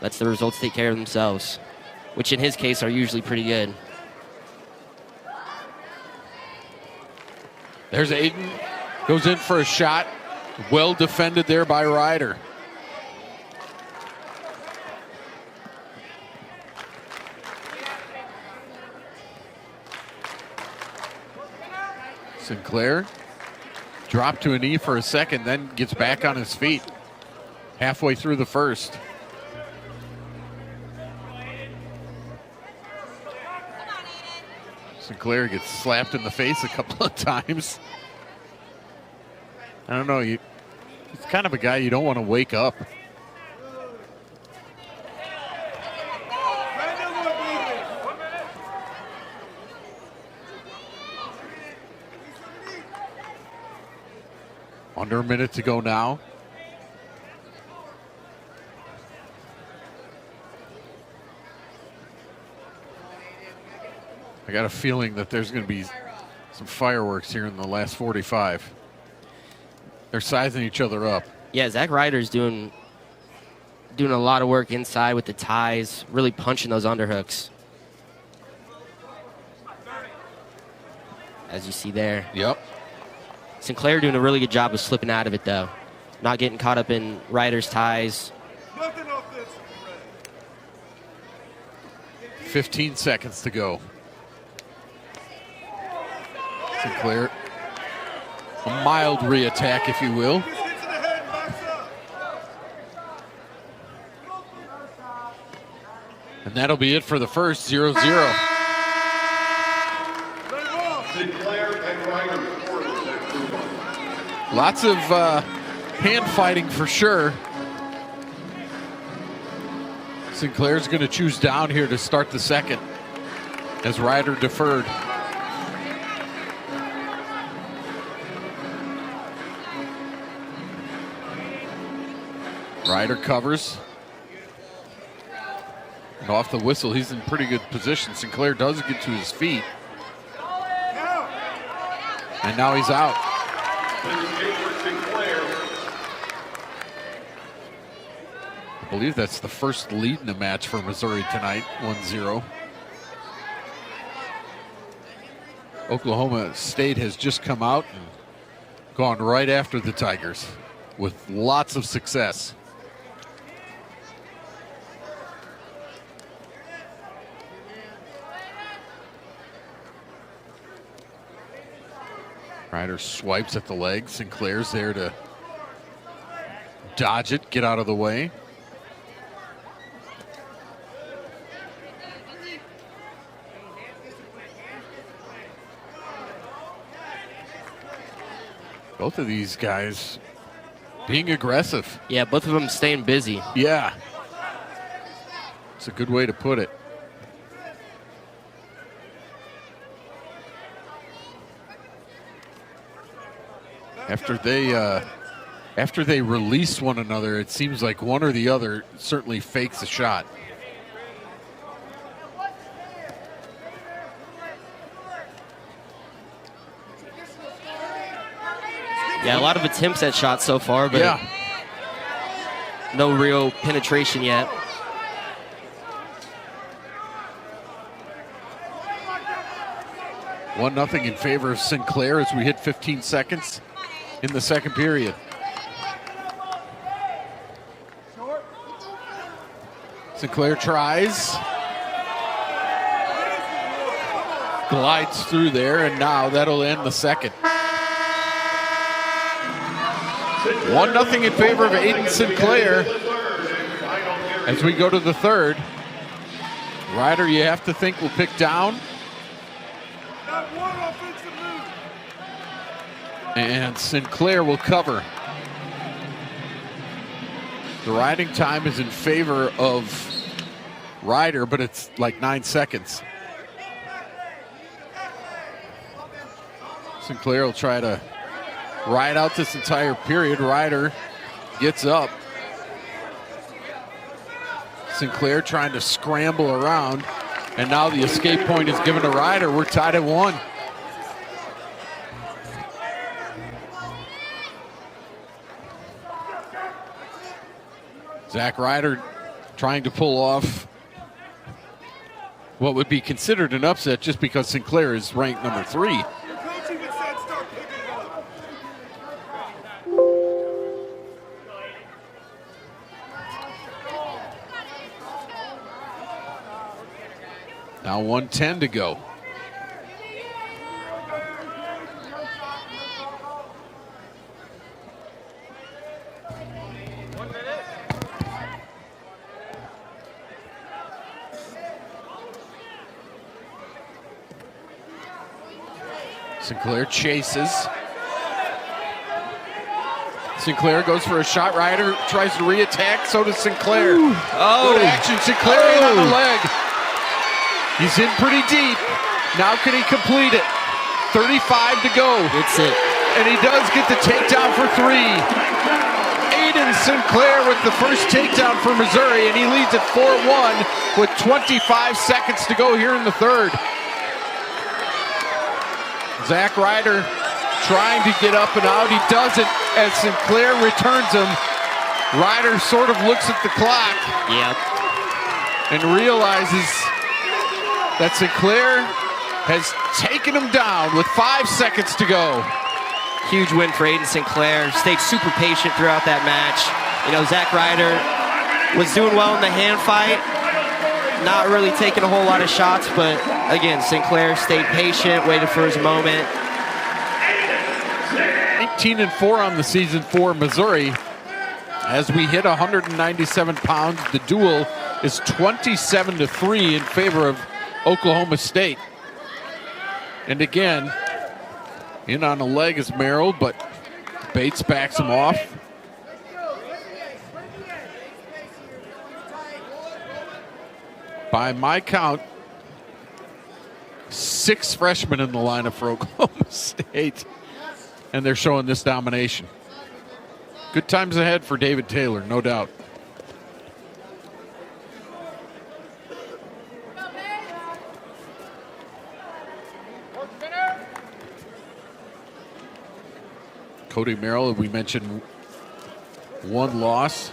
Lets the results take care of themselves, which in his case are usually pretty good. There's Aiden, goes in for a shot. Well defended there by Ryder. Sinclair dropped to a knee for a second, then gets back on his feet halfway through the first. Sinclair gets slapped in the face a couple of times. I don't know, he's kind of a guy you don't want to wake up. Under a minute to go now. I got a feeling that there's going to be some fireworks here in the last 45. They're sizing each other up. Yeah, Zach Ryder's doing a lot of work inside with the ties, really punching those underhooks. As you see there. Yep. Sinclair doing a really good job of slipping out of it, though. Not getting caught up in Ryder's ties. 15 seconds to go. Sinclair, a mild re-attack, if you will. And that'll be it for the first, 0-0. Lots of hand fighting for sure. Sinclair's going to choose down here to start the second as Ryder deferred. Ryder covers. And off the whistle, he's in pretty good position. Sinclair does get to his feet. And now he's out. I believe that's the first lead in the match for Misourri tonight, 1-0. Oklahoma State has just come out and gone right after the Tigers with lots of success. Ryder swipes at the leg. Sinclair's there to dodge it, get out of the way. Both of these guys being aggressive. Yeah, both of them staying busy. Yeah. It's a good way to put it. After they release one another, it seems like one or the other certainly fakes a shot. Yeah, a lot of attempts at shots so far, but yeah, no real penetration yet. One nothing in favor of Sinclair as we hit 15 seconds in the second period. Sinclair tries. Glides through there, and now that'll end the second. 1-0 in favor of Aiden Sinclair as we go to the third. Ryder, you have to think, will pick down. And Sinclair will cover. The riding time is in favor of Ryder, but it's like 9 seconds. Sinclair will try to ride out this entire period. Ryder gets up. Sinclair trying to scramble around, and now the escape point is given to Ryder. We're tied at 1. Zach Ryder trying to pull off what would be considered an upset just because Sinclair is ranked number 3. Now 1:10 to go. Sinclair chases. Sinclair goes for a shot. Ryder tries to re-attack. So does Sinclair. Oh, good action. Sinclair in on the leg. He's in pretty deep. Now can he complete it? 35 to go. That's it. And he does get the takedown for 3. Aiden Sinclair with the first takedown for Misourri, and he leads at 4-1 with 25 seconds to go here in the third. Zach Ryder trying to get up and out. He doesn't as Sinclair returns him. Ryder sort of looks at the clock. Yep. And realizes that Sinclair has taken him down with 5 seconds to go. Huge win for Aiden Sinclair. Stayed super patient throughout that match. You know, Zach Ryder was doing well in the hand fight. Not really taking a whole lot of shots, but again, Sinclair stayed patient, waited for his moment. 18-4 on the season for Misourri. As we hit 197 pounds, the duel is 27-3 in favor of Oklahoma State. And again, in on the leg is Merrill, but Bates backs him off. By my count, 6 freshmen in the lineup for Oklahoma State, and they're showing this domination. Good times ahead for David Taylor, no doubt. Cody Merrill, we mentioned, 1 loss.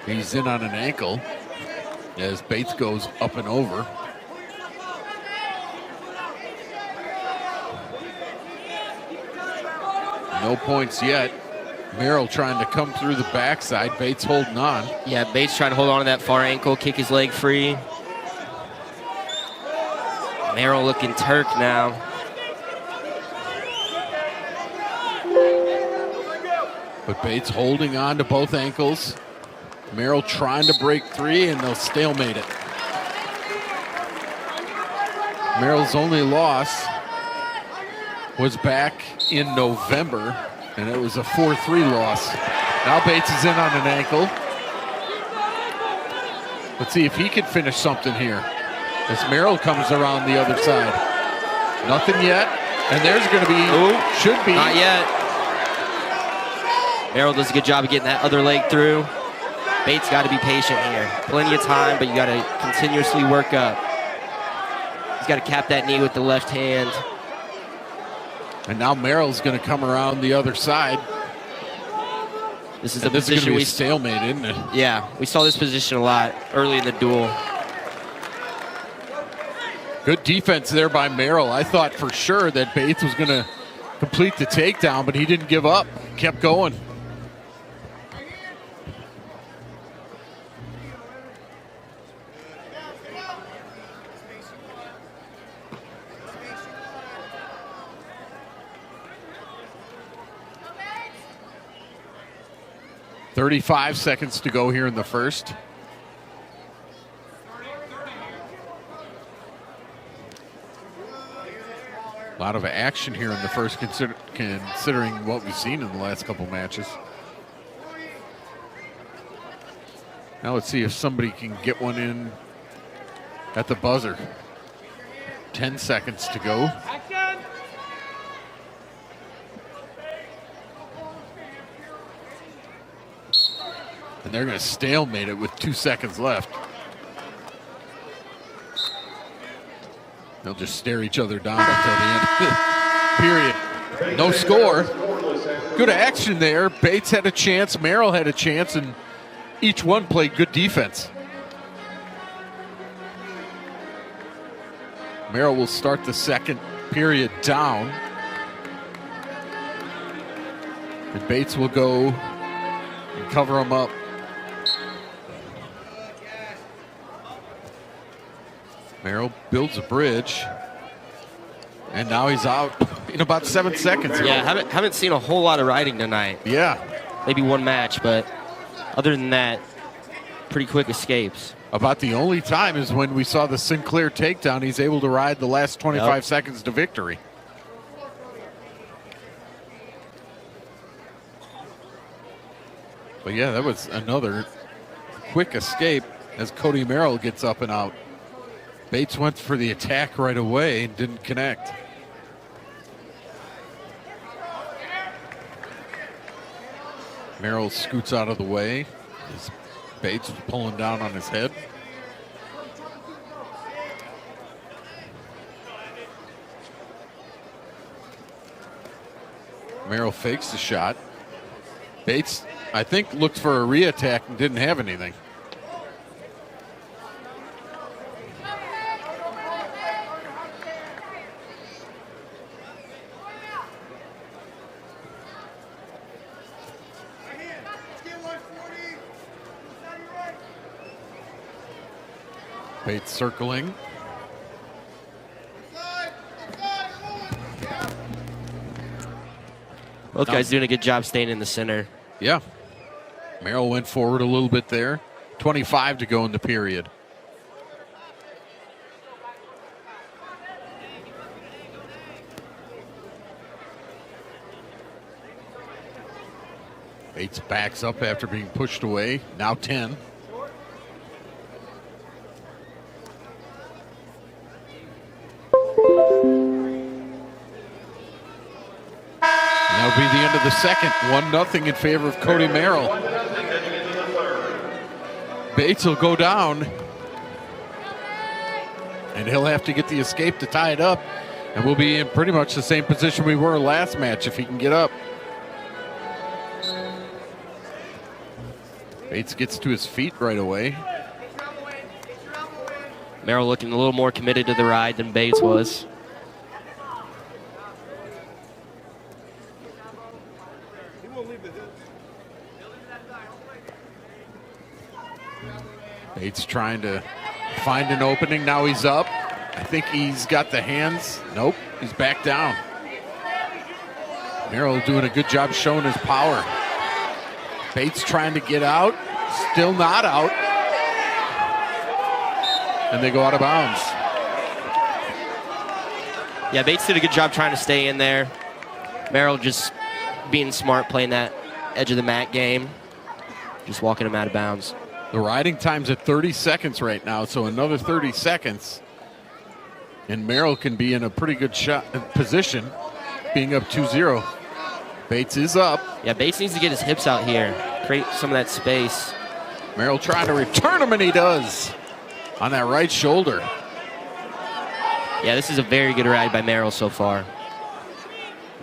He's in on an ankle as Bates goes up and over. No points yet. Merrill trying to come through the backside. Bates holding on. Yeah, Bates trying to hold on to that far ankle, kick his leg free. Merrill looking Turk now. But Bates holding on to both ankles. Merrill trying to break three, and they'll stalemate it. Merrill's only loss was back in November, and it was a 4-3 loss. Now Bates is in on an ankle. Let's see if he can finish something here as Merrill comes around the other side. Nothing yet, and there's going to be, should be. Not yet. Merrill does a good job of getting that other leg through. Bates got to be patient here. Plenty of time, but you got to continuously work up. He's got to cap that knee with the left hand. And now Merrill's going to come around the other side. This is the position position we we stalemate, isn't it? Yeah, we saw this position a lot early in the duel. Good defense there by Merrill. I thought for sure that Bates was going to complete the takedown, but he didn't give up. Kept going. .35 seconds to go here in the first. A lot of action here in the first, considering what we've seen in the last couple matches. Now let's see if somebody can get one in at the buzzer. 10 seconds to go. And they're going to stalemate it with 2 seconds left. They'll just stare each other down until the end. Period. No score. Good action there. Bates had a chance. Merrill had a chance, and each one played good defense. Merrill will start the second period down. And Bates will go and cover him up. Merrill builds a bridge, and now he's out in about 7 seconds. Yeah, haven't seen a whole lot of riding tonight. Yeah. Maybe one match, but other than that, pretty quick escapes. About the only time is when we saw the Sinclair takedown. He's able to ride the last 25 seconds to victory. But yeah, that was another quick escape as Cody Merrill gets up and out. Bates went for the attack right away and didn't connect. Merrill scoots out of the way as Bates was pulling down on his head. Merrill fakes the shot. Bates, I think, looked for a re-attack and didn't have anything. Bates circling. Both guys doing a good job staying in the center. Yeah. Merrill went forward a little bit there. 25 to go in the period. Bates backs up after being pushed away. Now 10. That'll be the end of the second. 1-0 in favor of Cody Merrill. Bates will go down, and he'll have to get the escape to tie it up, and we'll be in pretty much the same position we were last match if he can get up. Bates gets to his feet right away. Merrill looking a little more committed to the ride than Bates was. Bates trying to find an opening. Now he's up. I think he's got the hands. Nope, he's back down. Merrill doing a good job showing his power. Bates trying to get out, still not out. And they go out of bounds. Yeah, Bates did a good job trying to stay in there. Merrill just being smart, playing that edge of the mat game, just walking him out of bounds. The riding time's at 30 seconds right now, so another 30 seconds. And Merrill can be in a pretty good position, being up 2-0. Bates is up. Yeah, Bates needs to get his hips out here, create some of that space. Merrill trying to return him, and he does on that right shoulder. Yeah, this is a very good ride by Merrill so far.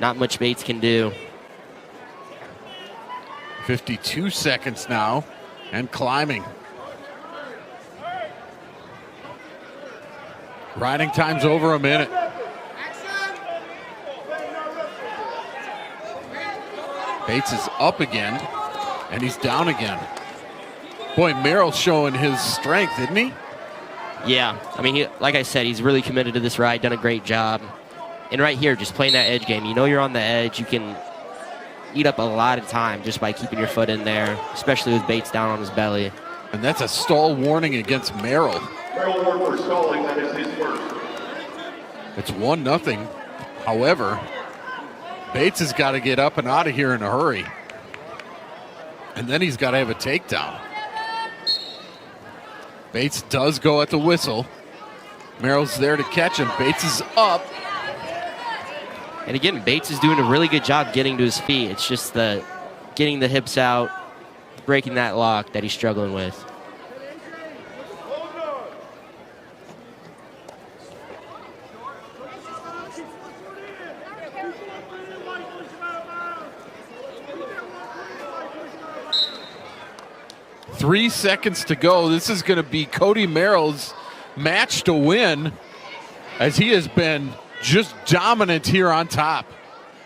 Not much Bates can do. 52 seconds now and climbing. Riding time's over a minute. Bates is up again, and he's down again. Boy, Merrill's showing his strength, isn't he? Yeah, I mean, like I said, he's really committed to this ride, done a great job. And right here, just playing that edge game. You know you're on the edge. You can eat up a lot of time just by keeping your foot in there, especially with Bates down on his belly. And that's a stall warning against Merrill. Merrill for stalling, that is his first. It's 1-0. However, Bates has got to get up and out of here in a hurry. And then he's got to have a takedown. Bates does go at the whistle. Merrill's there to catch him. Bates is up. And again, Bates is doing a really good job getting to his feet. It's just the getting the hips out, breaking that lock that he's struggling with. Three seconds to go. This is going to be Cody Merrill's match to win, as he has been just dominant here on top.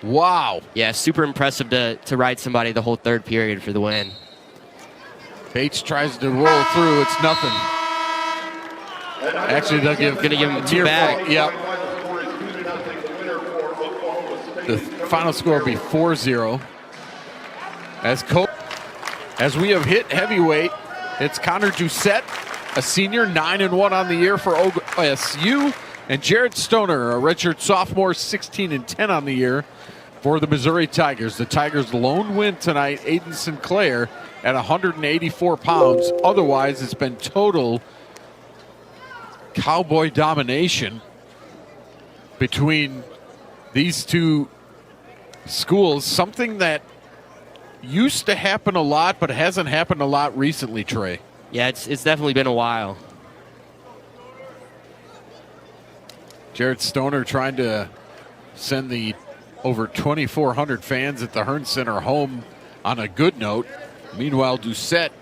Wow. Yeah, super impressive to ride somebody the whole third period for the win. Bates tries to roll through. It's nothing. Actually, they'll give him two back. Yep. The final score will be 4-0. As we have hit heavyweight, it's Connor Ducet, a senior, 9-1 on the year for OSU, and Jared Stoner, a redshirt sophomore, 16-10 on the year for the Misourri Tigers. The Tigers' lone win tonight, Aiden Sinclair, at 184 pounds. Otherwise, it's been total Cowboy domination between these two schools, something that used to happen a lot, but hasn't happened a lot recently, Trey. Yeah, it's definitely been a while. Jared Stoner trying to send the over 2,400 fans at the Hearn Center home on a good note. Meanwhile, Ducet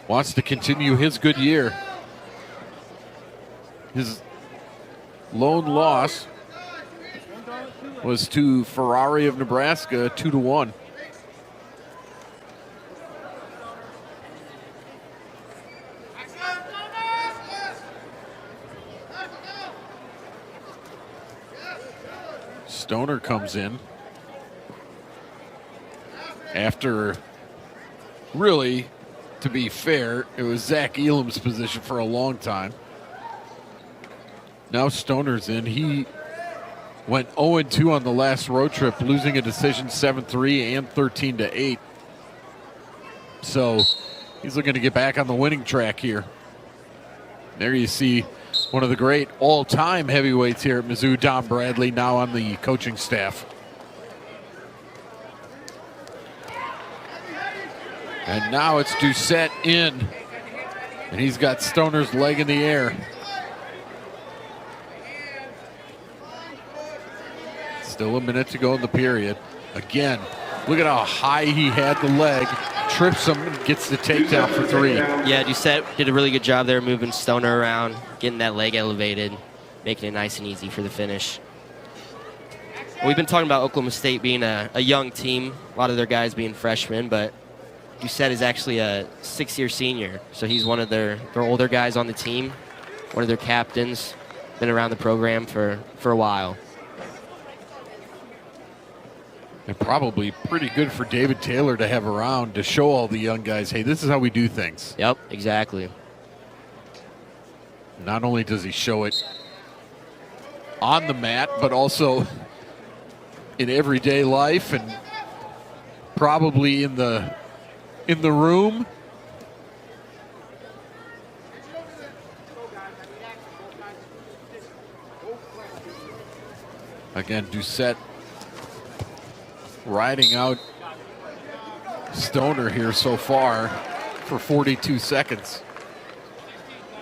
wants to continue his good year. His lone loss was to Ferrari of Nebraska, 2-1. Stoner comes in after, really, to be fair, it was Zach Elam's position for a long time. Now Stoner's in. He went 0-2 on the last road trip, losing a decision 7-3 and 13-8. So he's looking to get back on the winning track here. There you see one of the great all-time heavyweights here at Mizzou, Don Bradley, now on the coaching staff. And now it's Ducet in, and he's got Stoner's leg in the air. Still a minute to go in the period. Again, look at how high he had the leg. Trips him and gets the takedown for 3. Yeah, Ducet did a really good job there moving Stoner around, getting that leg elevated, making it nice and easy for the finish. We've been talking about Oklahoma State being a young team, a lot of their guys being freshmen, but Ducet is actually a 6-year senior, so he's one of their older guys on the team, one of their captains, been around the program for a while. And probably pretty good for David Taylor to have around to show all the young guys, hey, this is how we do things. Yep, exactly. Not only does he show it on the mat, but also in everyday life and probably in the room. Again, Ducet riding out Stoner here so far for 42 seconds.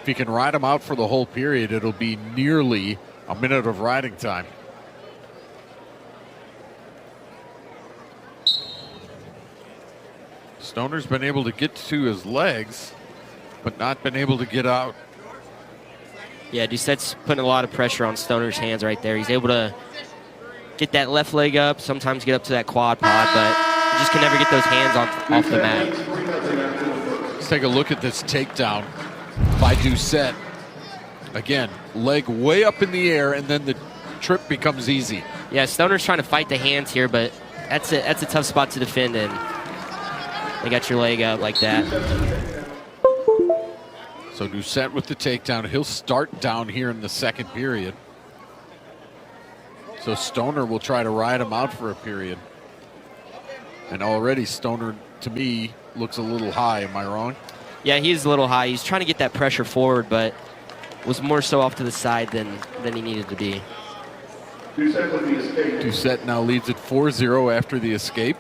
If he can ride him out for the whole period, it'll be nearly a minute of riding time. Stoner's been able to get to his legs, but not been able to get out. Yeah, Ducet's putting a lot of pressure on Stoner's hands right there. He's able to get that left leg up, sometimes get up to that quad pod, but he just can never get those hands off the mat. Let's take a look at this takedown by Ducet. Again, leg way up in the air, and then the trip becomes easy. Yeah, Stoner's trying to fight the hands here, but that's a tough spot to defend in. They got your leg out like that. So Ducet with the takedown. He'll start down here in the second period. So Stoner will try to ride him out for a period. And already Stoner, to me, looks a little high. Am I wrong? Yeah, he's a little high. He's trying to get that pressure forward, but was more so off to the side than he needed to be. Ducet now leads at 4-0 after the escape.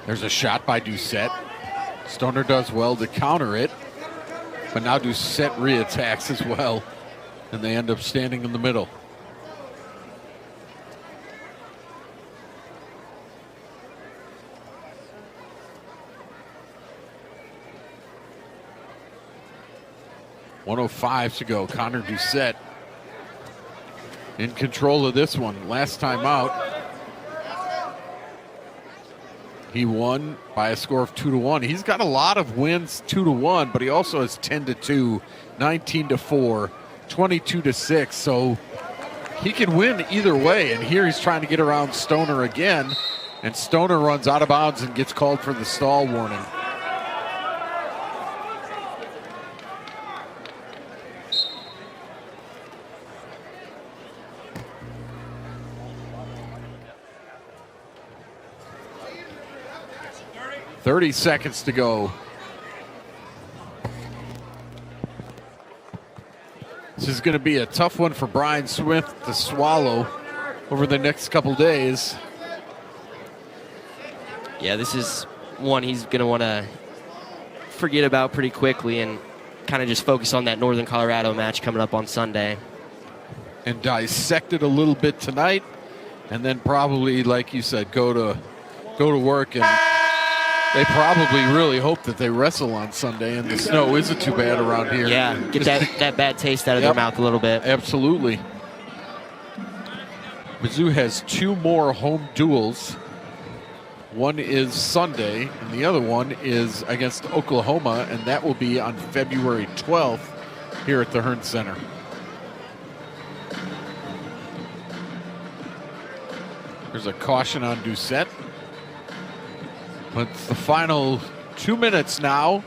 There's a shot by Ducet. Stoner does well to counter it. But now Ducet reattacks as well. And they end up standing in the middle. .105 to go. Connor Ducet in control of this one. Last time out, he won by a score of 2-1. He's got a lot of wins 2-1, but he also has 10-2, 19-4, 22-6. So he can win either way. And here he's trying to get around Stoner again. And Stoner runs out of bounds and gets called for the stall warning. .30 seconds to go. This is going to be a tough one for Brian Swift to swallow over the next couple days. Yeah, this is one he's going to want to forget about pretty quickly and kind of just focus on that Northern Colorado match coming up on Sunday. And dissect it a little bit tonight, and then probably, like you said, go to work. And they probably really hope that they wrestle on Sunday, and the snow isn't too bad around here. Yeah, get that bad taste out of their mouth a little bit. Absolutely. Mizzou has two more home duels. One is Sunday, and the other one is against Oklahoma, and that will be on February 12th here at the Hearn Center. There's a caution on Ducet. But it's the final 2 minutes now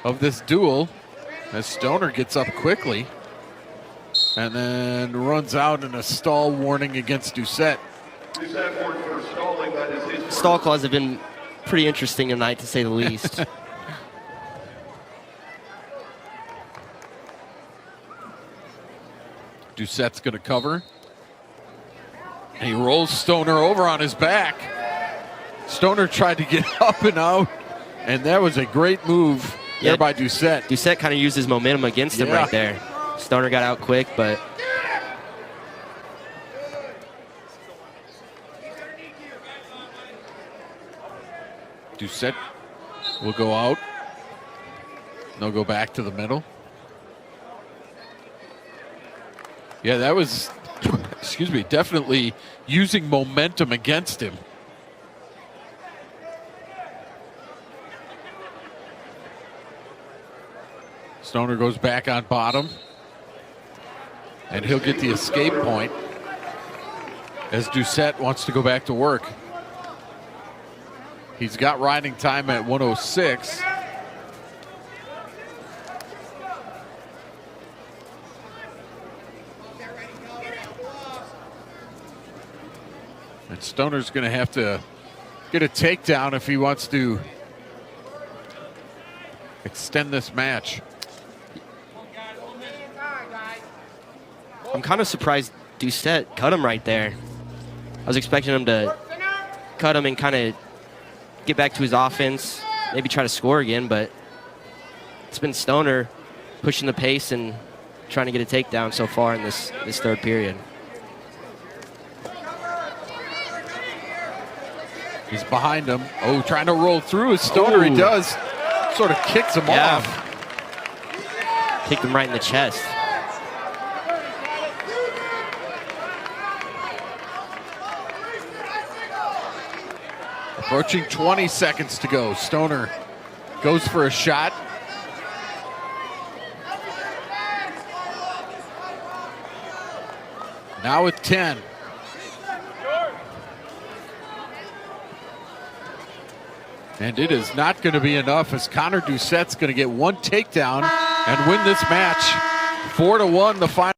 of this duel as Stoner gets up quickly and then runs out in a stall warning against Ducet. Stall calls have been pretty interesting tonight, to say the least. Ducet's going to cover. And he rolls Stoner over on his back. Stoner tried to get up and out, and that was a great move there by Ducet. Ducet kind of used his momentum against him right there. Stoner got out quick, but Ducet will go out. They'll go back to the middle. Yeah, that was, excuse me, definitely using momentum against him. Stoner goes back on bottom. And he'll get the escape point as Ducet wants to go back to work. He's got riding time at 106. And Stoner's going to have to get a takedown if he wants to extend this match. I'm kind of surprised Ducet cut him right there. I was expecting him to cut him and kind of get back to his offense, maybe try to score again, but it's been Stoner pushing the pace and trying to get a takedown so far in this third period. He's behind him. Oh, trying to roll through his Stoner. He does. Sort of kicks him off. Kicked him right in the chest. Approaching 20 seconds to go. Stoner goes for a shot. Now with 10. And it is not going to be enough as Connor Ducet's going to get one takedown and win this match 4-1 the final.